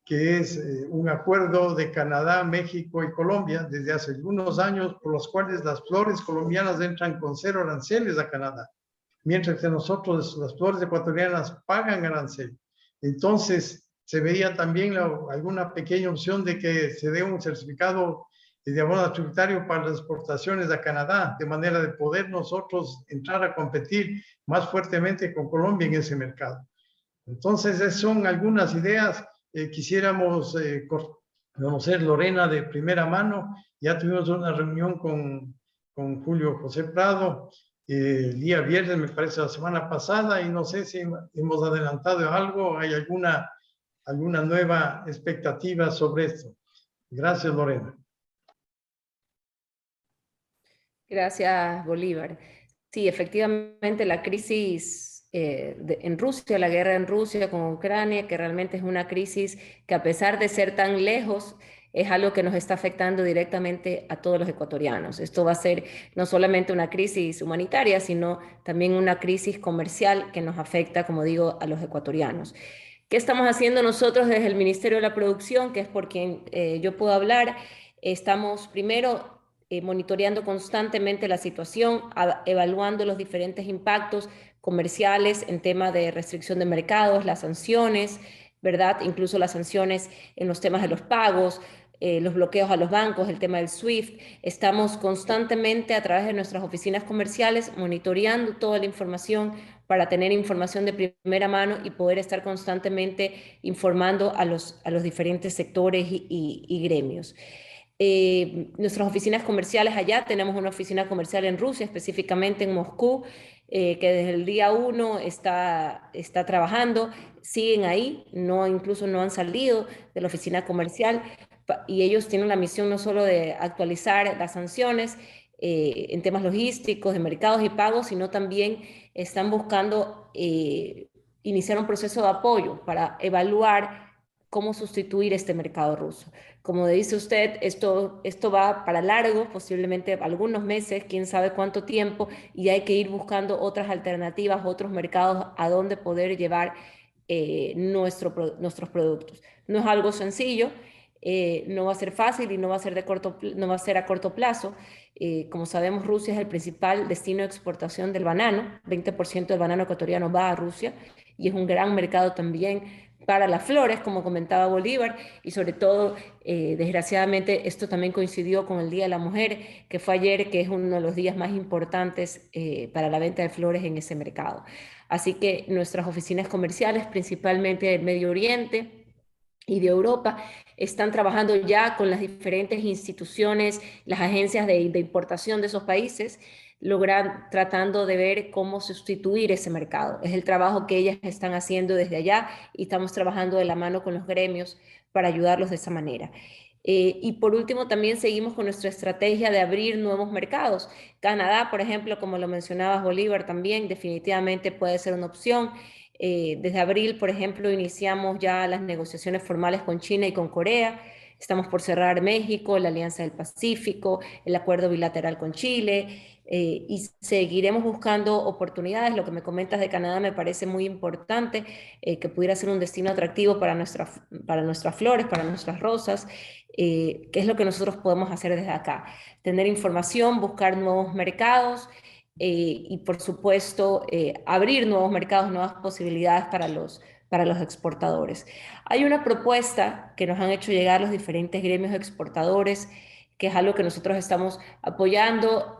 que es un acuerdo de Canadá, México y Colombia desde hace algunos años, por los cuales las flores colombianas entran con 0 aranceles a Canadá, mientras que nosotros, las flores ecuatorianas, pagan arancel. Entonces, se veía también alguna pequeña opción de que se dé un certificado de abono tributario para las exportaciones a Canadá, de manera de poder nosotros entrar a competir más fuertemente con Colombia en ese mercado. Entonces, esas son algunas ideas. Quisiéramos conocer, Lorena, de primera mano. Ya tuvimos una reunión con Julio José Prado el día viernes, me parece, la semana pasada, y no sé si hemos adelantado algo, hay alguna nueva expectativa sobre esto. Gracias, Lorena. Gracias, Bolívar. Sí, efectivamente la crisis en Rusia, la guerra en Rusia con Ucrania, que realmente es una crisis que a pesar de ser tan lejos, es algo que nos está afectando directamente a todos los ecuatorianos. Esto va a ser no solamente una crisis humanitaria, sino también una crisis comercial que nos afecta, como digo, a los ecuatorianos. ¿Qué estamos haciendo nosotros desde el Ministerio de la Producción, que es por quien yo puedo hablar? Estamos primero monitoreando constantemente la situación, evaluando los diferentes impactos comerciales en tema de restricción de mercados, las sanciones, ¿verdad? Incluso las sanciones en los temas de los pagos, los bloqueos a los bancos, el tema del SWIFT. Estamos constantemente a través de nuestras oficinas comerciales monitoreando toda la información para tener información de primera mano y poder estar constantemente informando a los diferentes sectores y gremios. Nuestras oficinas comerciales allá, tenemos una oficina comercial en Rusia, específicamente en Moscú, que desde el día 1 está trabajando, siguen ahí, incluso no han salido de la oficina comercial, y ellos tienen la misión no solo de actualizar las sanciones en temas logísticos, de mercados y pagos, sino también están buscando iniciar un proceso de apoyo para evaluar cómo sustituir este mercado ruso. Como dice usted, esto va para largo, posiblemente algunos meses, quién sabe cuánto tiempo, y hay que ir buscando otras alternativas, otros mercados a donde poder llevar nuestros productos. No es algo sencillo, no va a ser fácil y no va a ser a corto plazo. Como sabemos, Rusia es el principal destino de exportación del banano, 20% del banano ecuatoriano va a Rusia, y es un gran mercado también para las flores, como comentaba Bolívar, y sobre todo, desgraciadamente, esto también coincidió con el Día de la Mujer, que fue ayer, que es uno de los días más importantes para la venta de flores en ese mercado. Así que nuestras oficinas comerciales, principalmente del Medio Oriente y de Europa, están trabajando ya con las diferentes instituciones, las agencias de importación de esos países, tratando de ver cómo sustituir ese mercado. Es el trabajo que ellas están haciendo desde allá y estamos trabajando de la mano con los gremios para ayudarlos de esa manera. Y por último, también seguimos con nuestra estrategia de abrir nuevos mercados. Canadá, por ejemplo, como lo mencionabas, Bolívar, también definitivamente puede ser una opción. Desde abril, por ejemplo, iniciamos ya las negociaciones formales con China y con Corea. Estamos por cerrar México, la Alianza del Pacífico, el acuerdo bilateral con Chile, y seguiremos buscando oportunidades. Lo que me comentas de Canadá me parece muy importante, que pudiera ser un destino atractivo para nuestras flores, para nuestras rosas, que es lo que nosotros podemos hacer desde acá. Tener información, buscar nuevos mercados, y por supuesto abrir nuevos mercados, nuevas posibilidades para los exportadores. Hay una propuesta que nos han hecho llegar los diferentes gremios exportadores, que es algo que nosotros estamos apoyando,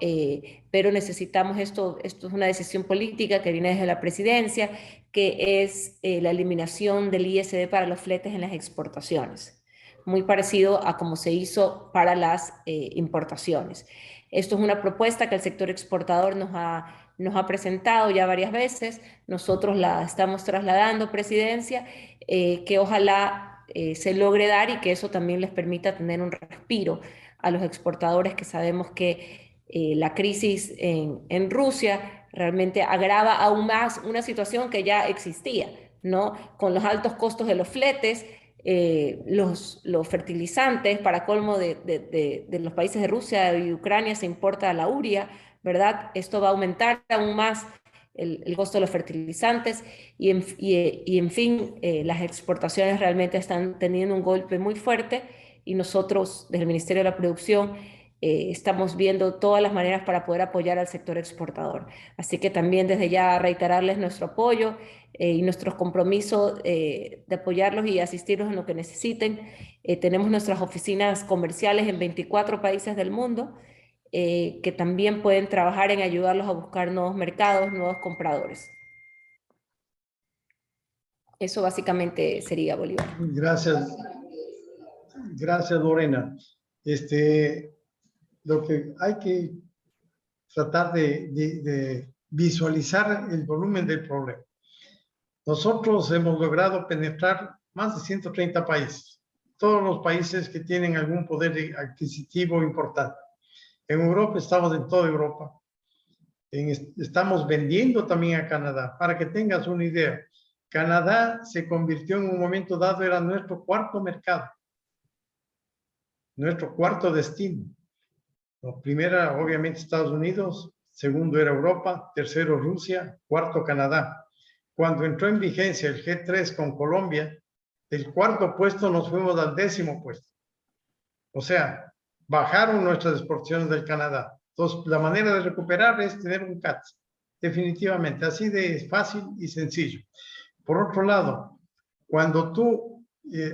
pero necesitamos esto es una decisión política que viene desde la presidencia, que es la eliminación del ISD para los fletes en las exportaciones, muy parecido a como se hizo para las importaciones. Esto es una propuesta que el sector exportador nos ha presentado ya varias veces, nosotros la estamos trasladando a presidencia, que ojalá se logre dar y que eso también les permita tener un respiro a los exportadores, que sabemos que la crisis en Rusia realmente agrava aún más una situación que ya existía, ¿no? Con los altos costos de los fletes, los fertilizantes, para colmo de los países de Rusia y Ucrania se importa la urea, ¿verdad? Esto va a aumentar aún más el costo de los fertilizantes y en fin, las exportaciones realmente están teniendo un golpe muy fuerte y nosotros desde el Ministerio de la Producción estamos viendo todas las maneras para poder apoyar al sector exportador. Así que también desde ya reiterarles nuestro apoyo y nuestro compromiso de apoyarlos y asistirlos en lo que necesiten. Tenemos nuestras oficinas comerciales en 24 países del mundo que también pueden trabajar en ayudarlos a buscar nuevos mercados, nuevos compradores. Eso básicamente sería, Bolívar. Gracias. Gracias, Lorena. Lo que hay que tratar de visualizar el volumen del problema. Nosotros hemos logrado penetrar más de 130 países, todos los países que tienen algún poder adquisitivo importante. En Europa estamos en toda Europa. Estamos vendiendo también a Canadá. Para que tengas una idea, Canadá se convirtió en un momento dado, era nuestro cuarto mercado, nuestro cuarto destino. Primera, obviamente, Estados Unidos, segundo era Europa, tercero Rusia, cuarto Canadá. Cuando entró en vigencia el G3 con Colombia, del cuarto puesto nos fuimos al 10º puesto. O sea, bajaron nuestras exportaciones del Canadá. Entonces, la manera de recuperar es tener un CAT, definitivamente, así de fácil y sencillo. Por otro lado, cuando tú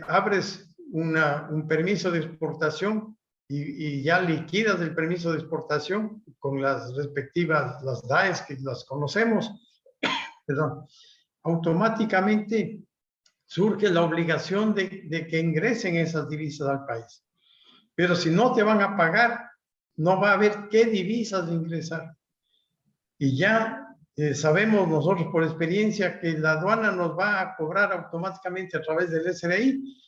abres un permiso de exportación y ya liquidas el permiso de exportación con las respectivas, las DAEs que las conocemos, perdón, automáticamente surge la obligación de que ingresen esas divisas al país. Pero si no te van a pagar, no va a haber qué divisas ingresar. Y ya sabemos nosotros por experiencia que la aduana nos va a cobrar automáticamente a través del SRI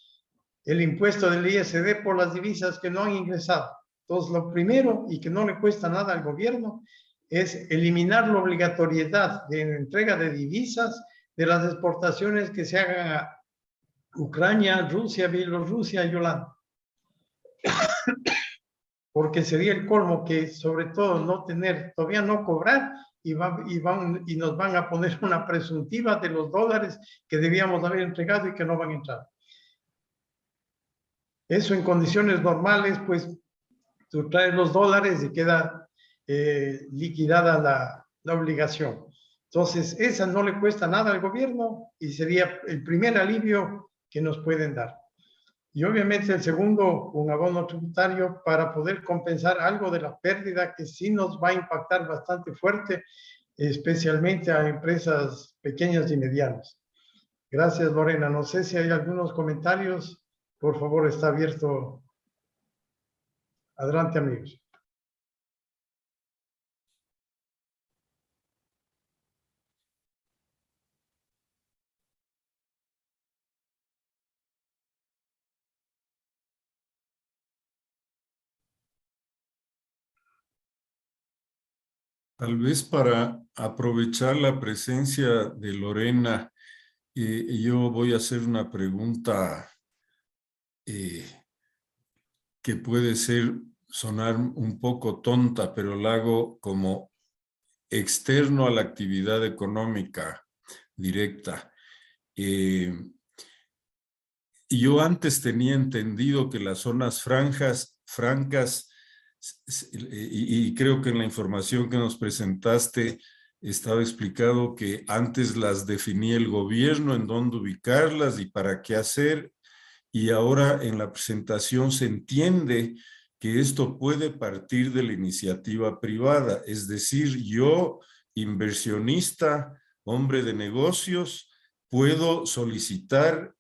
el impuesto del ISD por las divisas que no han ingresado. Entonces, lo primero, y que no le cuesta nada al gobierno, es eliminar la obligatoriedad de entrega de divisas de las exportaciones que se hagan a Ucrania, Rusia, Bielorrusia y Holanda. Porque sería el colmo que, sobre todo, no tener, todavía no cobrar y nos van a poner una presuntiva de los dólares que debíamos haber entregado y que no van a entrar. Eso en condiciones normales, pues tú traes los dólares y queda liquidada la obligación. Entonces, esa no le cuesta nada al gobierno y sería el primer alivio que nos pueden dar. Y obviamente el segundo, un abono tributario para poder compensar algo de la pérdida que sí nos va a impactar bastante fuerte, especialmente a empresas pequeñas y medianas. Gracias, Lorena. No sé si hay algunos comentarios. Por favor, está abierto. Adelante, amigos. Tal vez para aprovechar la presencia de Lorena, yo voy a hacer una pregunta que puede sonar un poco tonta, pero la hago como externo a la actividad económica directa. Yo antes tenía entendido que las zonas francas, y creo que en la información que nos presentaste estaba explicado que antes las definía el gobierno en dónde ubicarlas y para qué hacer, y ahora en la presentación se entiende que esto puede partir de la iniciativa privada, es decir, yo, inversionista, hombre de negocios, puedo solicitar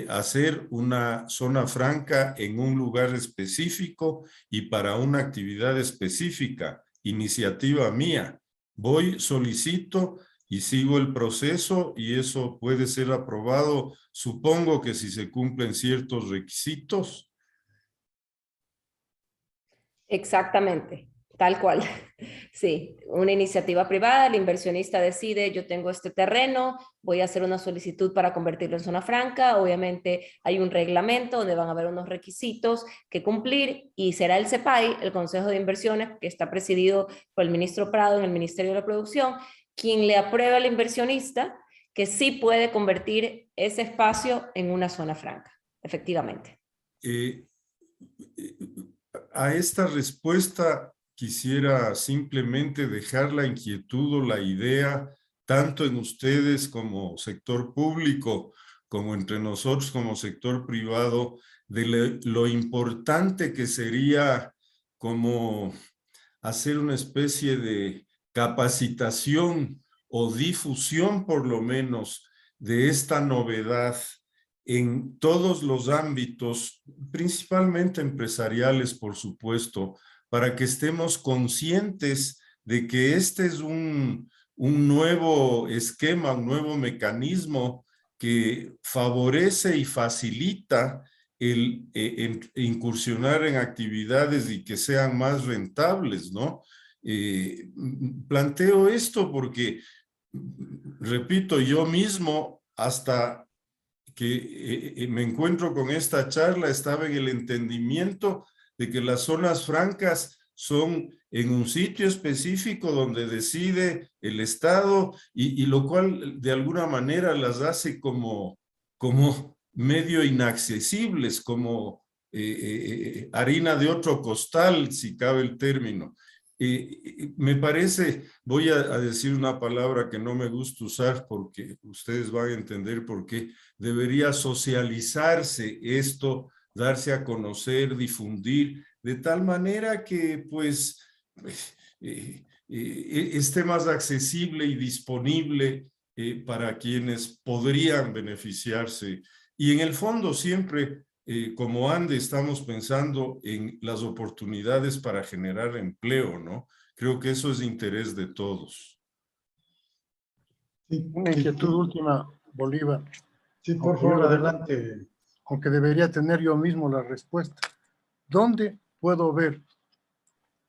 hacer una zona franca en un lugar específico y para una actividad específica, iniciativa mía. Voy, solicito y sigo el proceso y eso puede ser aprobado, supongo que si se cumplen ciertos requisitos. Exactamente, tal cual. Sí, una iniciativa privada, el inversionista decide, yo tengo este terreno, voy a hacer una solicitud para convertirlo en zona franca, obviamente hay un reglamento donde van a haber unos requisitos que cumplir y será el CEPAI, el Consejo de Inversiones, que está presidido por el ministro Prado en el Ministerio de la Producción, quien le aprueba al inversionista que sí puede convertir ese espacio en una zona franca, efectivamente. a esta respuesta quisiera simplemente dejar la inquietud o la idea, tanto en ustedes como sector público, como entre nosotros como sector privado, de lo importante que sería como hacer una especie de capacitación o difusión, por lo menos, de esta novedad en todos los ámbitos, principalmente empresariales, por supuesto, para que estemos conscientes de que este es un nuevo esquema, un nuevo mecanismo que favorece y facilita el incursionar en actividades y que sean más rentables, ¿no? Planteo esto porque, repito, yo mismo hasta que me encuentro con esta charla estaba en el entendimiento de que las zonas francas son en un sitio específico donde decide el Estado y lo cual de alguna manera las hace como medio inaccesibles, como harina de otro costal, si cabe el término. Me parece, voy a decir una palabra que no me gusta usar porque ustedes van a entender por qué, debería socializarse esto, darse a conocer, difundir, de tal manera que pues esté más accesible y disponible para quienes podrían beneficiarse. Y en el fondo siempre, como ANDE, estamos pensando en las oportunidades para generar empleo, ¿no? Creo que eso es de interés de todos. Sí, Una inquietud última, Bolívar. sí, por favor, adelante. Aunque debería tener yo mismo la respuesta. ¿Dónde puedo ver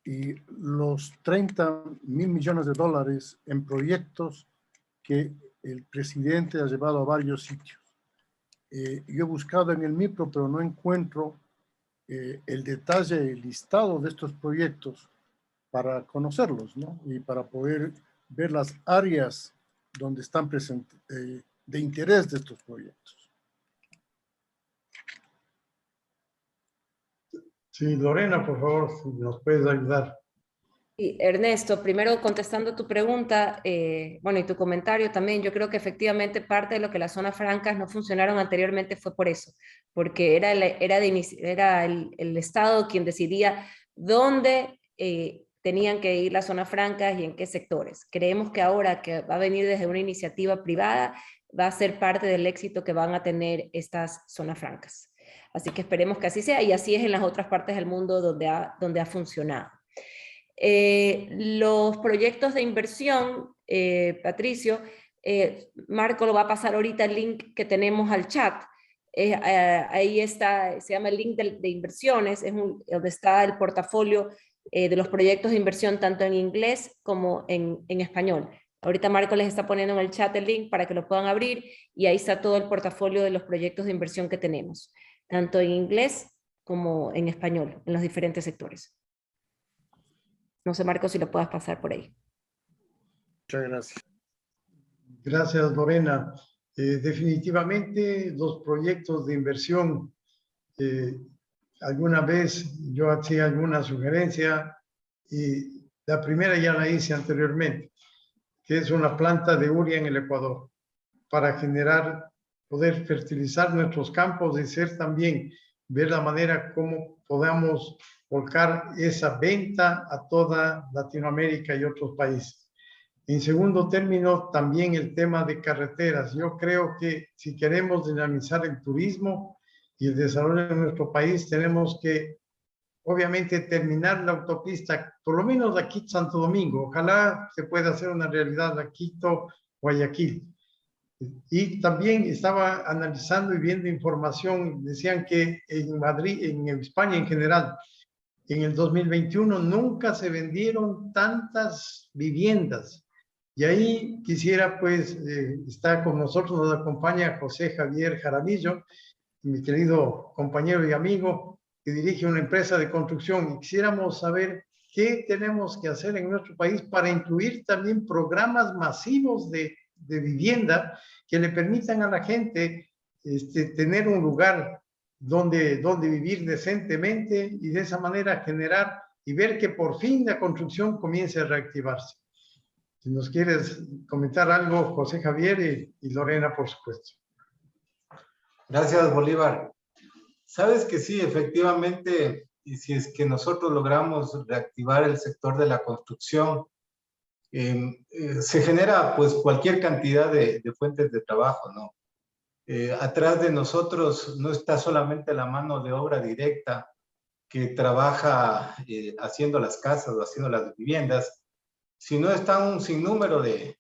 los 30.000 millones de dólares en proyectos que el presidente ha llevado a varios sitios? Yo he buscado en el MIPRO, pero no encuentro el detalle, el listado de estos proyectos para conocerlos, ¿no? Y para poder ver las áreas donde están presentes, de interés de estos proyectos. Sí, Lorena, por favor, si nos puedes ayudar. Sí, Ernesto, primero contestando tu pregunta, bueno, y tu comentario también, yo creo que efectivamente parte de lo que las zonas francas no funcionaron anteriormente fue por eso, porque era el Estado quien decidía dónde tenían que ir las zonas francas y en qué sectores. Creemos que ahora que va a venir desde una iniciativa privada, va a ser parte del éxito que van a tener estas zonas francas. Así que esperemos que así sea, y así es en las otras partes del mundo donde ha funcionado. Los proyectos de inversión, Patricio, Marco lo va a pasar ahorita el link que tenemos al chat. Ahí está, se llama el link de inversiones, es donde está el portafolio de los proyectos de inversión tanto en inglés como en español. Ahorita Marco les está poniendo en el chat el link para que lo puedan abrir y ahí está todo el portafolio de los proyectos de inversión que tenemos, tanto en inglés como en español, en los diferentes sectores. No sé, Marco, si lo puedas pasar por ahí. Muchas gracias. Gracias, Lorena. Definitivamente los proyectos de inversión, alguna vez yo hacía alguna sugerencia y la primera ya la hice anteriormente, que es una planta de urea en el Ecuador para poder fertilizar nuestros campos y ser también, ver la manera como podamos volcar esa venta a toda Latinoamérica y otros países. En segundo término, también el tema de carreteras. Yo creo que si queremos dinamizar el turismo y el desarrollo de nuestro país, tenemos que, obviamente, terminar la autopista, por lo menos de aquí Santo Domingo. Ojalá se pueda hacer una realidad a Quito, Guayaquil. Y también estaba analizando y viendo información, decían que en Madrid, en España en general, en el 2021 nunca se vendieron tantas viviendas. Y ahí quisiera, pues, está con nosotros, nos acompaña José Javier Jaramillo, mi querido compañero y amigo, que dirige una empresa de construcción. Y quisiéramos saber qué tenemos que hacer en nuestro país para incluir también programas masivos de vivienda que le permitan a la gente tener un lugar donde vivir decentemente y de esa manera generar y ver que por fin la construcción comience a reactivarse. Si nos quieres comentar algo, José Javier y Lorena, por supuesto. Gracias, Bolívar. Sabes que sí, efectivamente, y si es que nosotros logramos reactivar el sector de la construcción, se genera pues cualquier cantidad de fuentes de trabajo, ¿no? Atrás de nosotros no está solamente la mano de obra directa que trabaja haciendo las casas o haciendo las viviendas, sino está un sinnúmero de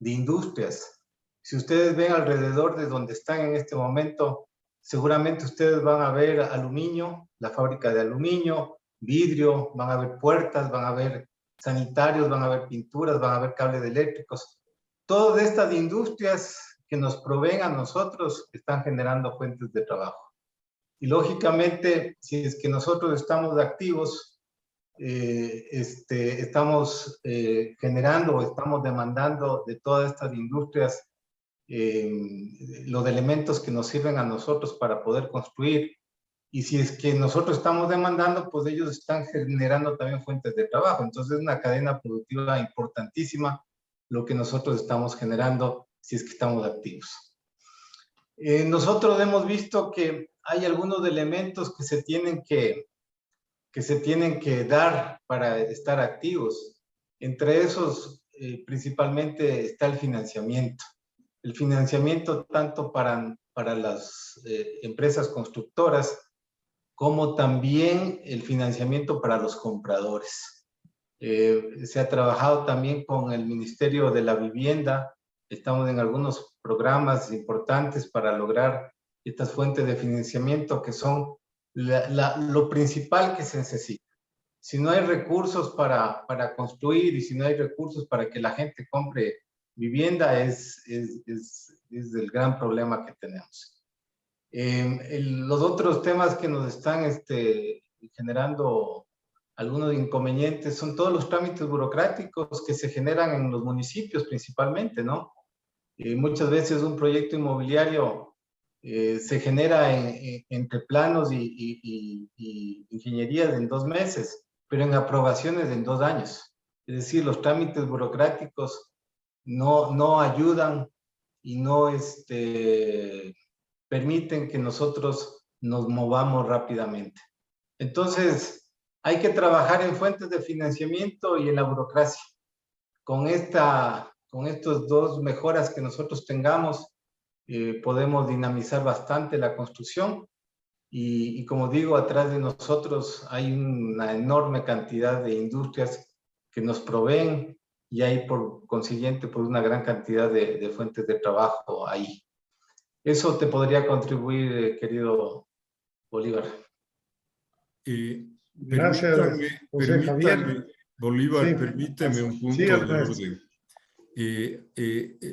industrias. Si ustedes ven alrededor de donde están en este momento, seguramente ustedes van a ver aluminio, la fábrica de aluminio, vidrio, van a ver puertas, van a ver sanitarios, van a ver pinturas, van a ver cables eléctricos. Todas estas industrias que nos proveen a nosotros están generando fuentes de trabajo. Y lógicamente, si es que nosotros estamos activos, estamos generando o estamos demandando de todas estas industrias los elementos que nos sirven a nosotros para poder construir. Y si es que nosotros estamos demandando, pues ellos están generando también fuentes de trabajo. Entonces es una cadena productiva importantísima lo que nosotros estamos generando si es que estamos activos. Nosotros hemos visto que hay algunos elementos que se tienen que dar para estar activos. Entre esos, principalmente está el financiamiento. El financiamiento tanto para las empresas constructoras como también el financiamiento para los compradores. Se ha trabajado también con el Ministerio de la Vivienda. Estamos en algunos programas importantes para lograr estas fuentes de financiamiento que son lo principal que se necesita. Si no hay recursos para construir y si no hay recursos para que la gente compre vivienda, es el gran problema que tenemos. Los otros temas que nos están generando algunos inconvenientes son todos los trámites burocráticos que se generan en los municipios principalmente, ¿no? Muchas veces un proyecto inmobiliario se genera entre planos y ingeniería en 2 meses, pero en aprobaciones en 2 años. Es decir, los trámites burocráticos no ayudan y no permiten que nosotros nos movamos rápidamente. Entonces, hay que trabajar en fuentes de financiamiento y en la burocracia. Con estos 2 mejoras que nosotros tengamos, podemos dinamizar bastante la construcción y como digo, atrás de nosotros hay una enorme cantidad de industrias que nos proveen y hay por consiguiente pues una gran cantidad de fuentes de trabajo ahí. Eso te podría contribuir, querido Bolívar. Gracias, José Javier. Bolívar, Sí. permíteme un punto Sí, de orden.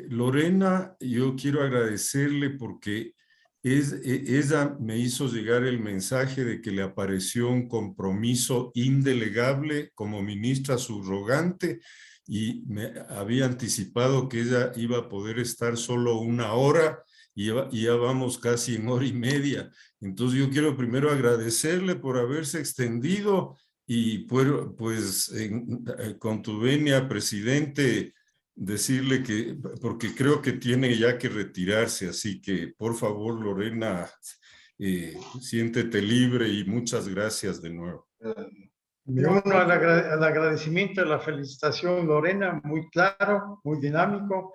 Lorena, yo quiero agradecerle porque ella me hizo llegar el mensaje de que le apareció un compromiso indelegable como ministra subrogante y me había anticipado que ella iba a poder estar solo 1 hora y ya vamos casi en 1h30. Entonces yo quiero primero agradecerle por haberse extendido y pues con tu venia, presidente, decirle que, porque creo que tiene ya que retirarse, así que por favor, Lorena, siéntete libre y muchas gracias de nuevo. Me uno al agradecimiento, a la felicitación, Lorena, muy claro, muy dinámico,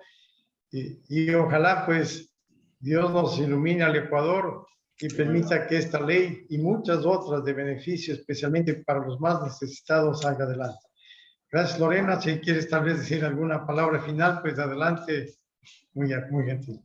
y ojalá pues Dios nos ilumine al Ecuador y permita que esta ley y muchas otras de beneficio, especialmente para los más necesitados, salga adelante. Gracias, Lorena. Si quieres tal vez decir alguna palabra final, pues adelante. Muy gentil.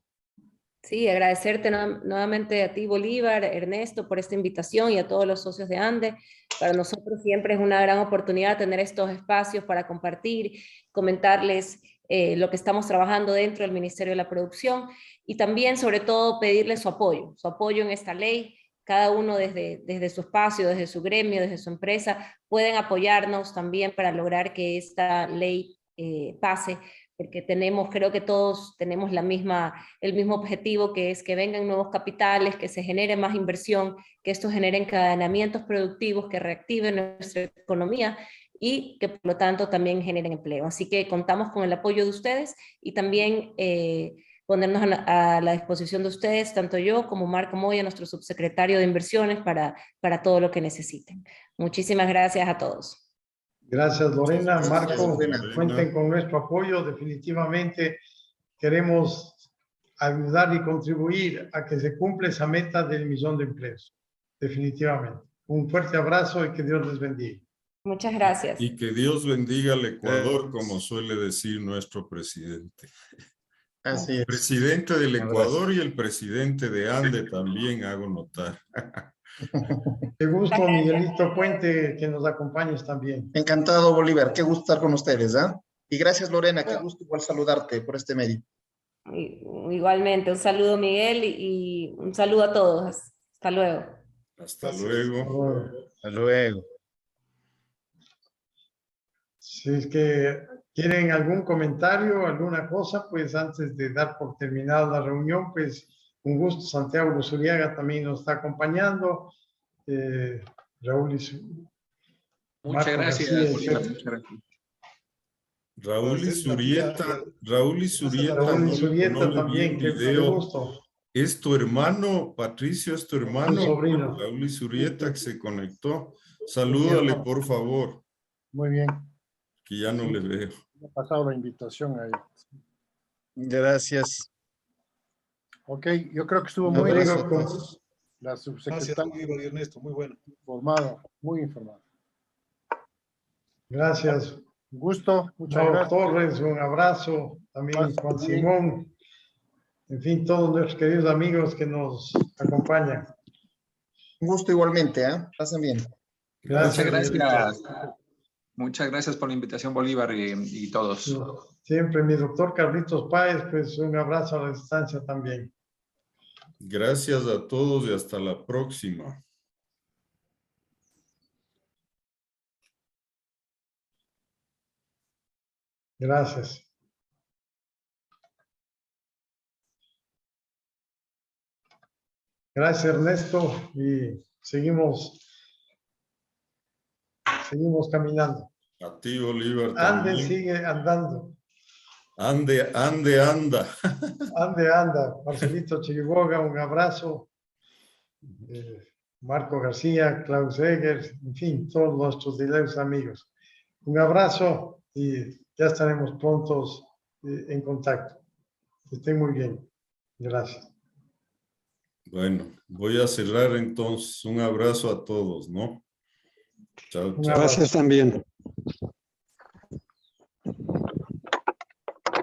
Sí, agradecerte nuevamente a ti, Bolívar, Ernesto, por esta invitación y a todos los socios de ANDE. Para nosotros siempre es una gran oportunidad tener estos espacios para compartir, comentarles lo que estamos trabajando dentro del Ministerio de la Producción y también, sobre todo, pedirles su apoyo en esta ley. Cada uno desde su espacio, desde su gremio, desde su empresa, pueden apoyarnos también para lograr que esta ley pase, porque creo que todos tenemos el mismo objetivo, que es que vengan nuevos capitales, que se genere más inversión, que esto genere encadenamientos productivos que reactiven nuestra economía y que por lo tanto también generen empleo. Así que contamos con el apoyo de ustedes y también ponernos a la disposición de ustedes, tanto yo como Marco Moya, nuestro subsecretario de Inversiones, para todo lo que necesiten. Muchísimas gracias a todos. Gracias, Lorena. Gracias, Marco, Lorena. cuenten con nuestro apoyo. Definitivamente queremos ayudar y contribuir a que se cumpla esa meta del 1.000.000 de empleos. Definitivamente. Un fuerte abrazo y que Dios les bendiga. Muchas gracias. Y que Dios bendiga al Ecuador, como suele decir nuestro presidente. Así El es. presidente del Ecuador y el presidente de Ande también hago notar. Qué gusto, Miguelito Puente, que nos acompañes también. Encantado, Bolívar. Qué gusto estar con ustedes, ¿ah? Y gracias, Lorena. Qué gusto igual saludarte por este medio. Igualmente, un saludo, Miguel, y un saludo a todos. Hasta luego. Hasta luego. Hasta luego. Si es que tienen algún comentario, alguna cosa, pues antes de dar por terminada la reunión, pues un gusto. Santiago Luzuriaga también nos está acompañando. Raúl y Muchas gracias, Bolívar. Muchas gracias. Raúl Isurieta también, qué gusto. Es tu hermano, Patricio, es tu hermano. Tu sobrino. Raúl Isurieta, que se conectó. Salúdale, por favor. Muy bien. Que ya no le veo. Me ha pasado la invitación ahí. Gracias. Ok, yo creo que estuvo muy bien. La subsecretaria y Ernesto, muy bueno. informada, muy informada. Gracias. Un gusto, muchas Mauro gracias. Torres, un abrazo. También Juan Simón. En fin, todos nuestros queridos amigos que nos acompañan. Un gusto igualmente, ¿ah? Pasen bien. Gracias. Muchas gracias. Muchas gracias por la invitación, Bolívar, y todos. Siempre mi doctor Carlitos Páez, pues un abrazo a la distancia también. Gracias a todos y hasta la próxima. Gracias. Gracias, Ernesto, y seguimos caminando. A ti, Bolívar. Ande también. sigue andando. Ande, anda. Anda. Marcelito Chiriboga, un abrazo. Marco García, Klaus Eggers, en fin, todos nuestros dileros amigos. Un abrazo y ya estaremos prontos en contacto. Que estén muy bien. Gracias. Bueno, voy a cerrar entonces. Un abrazo a todos, ¿no? Chao, chao. Gracias también.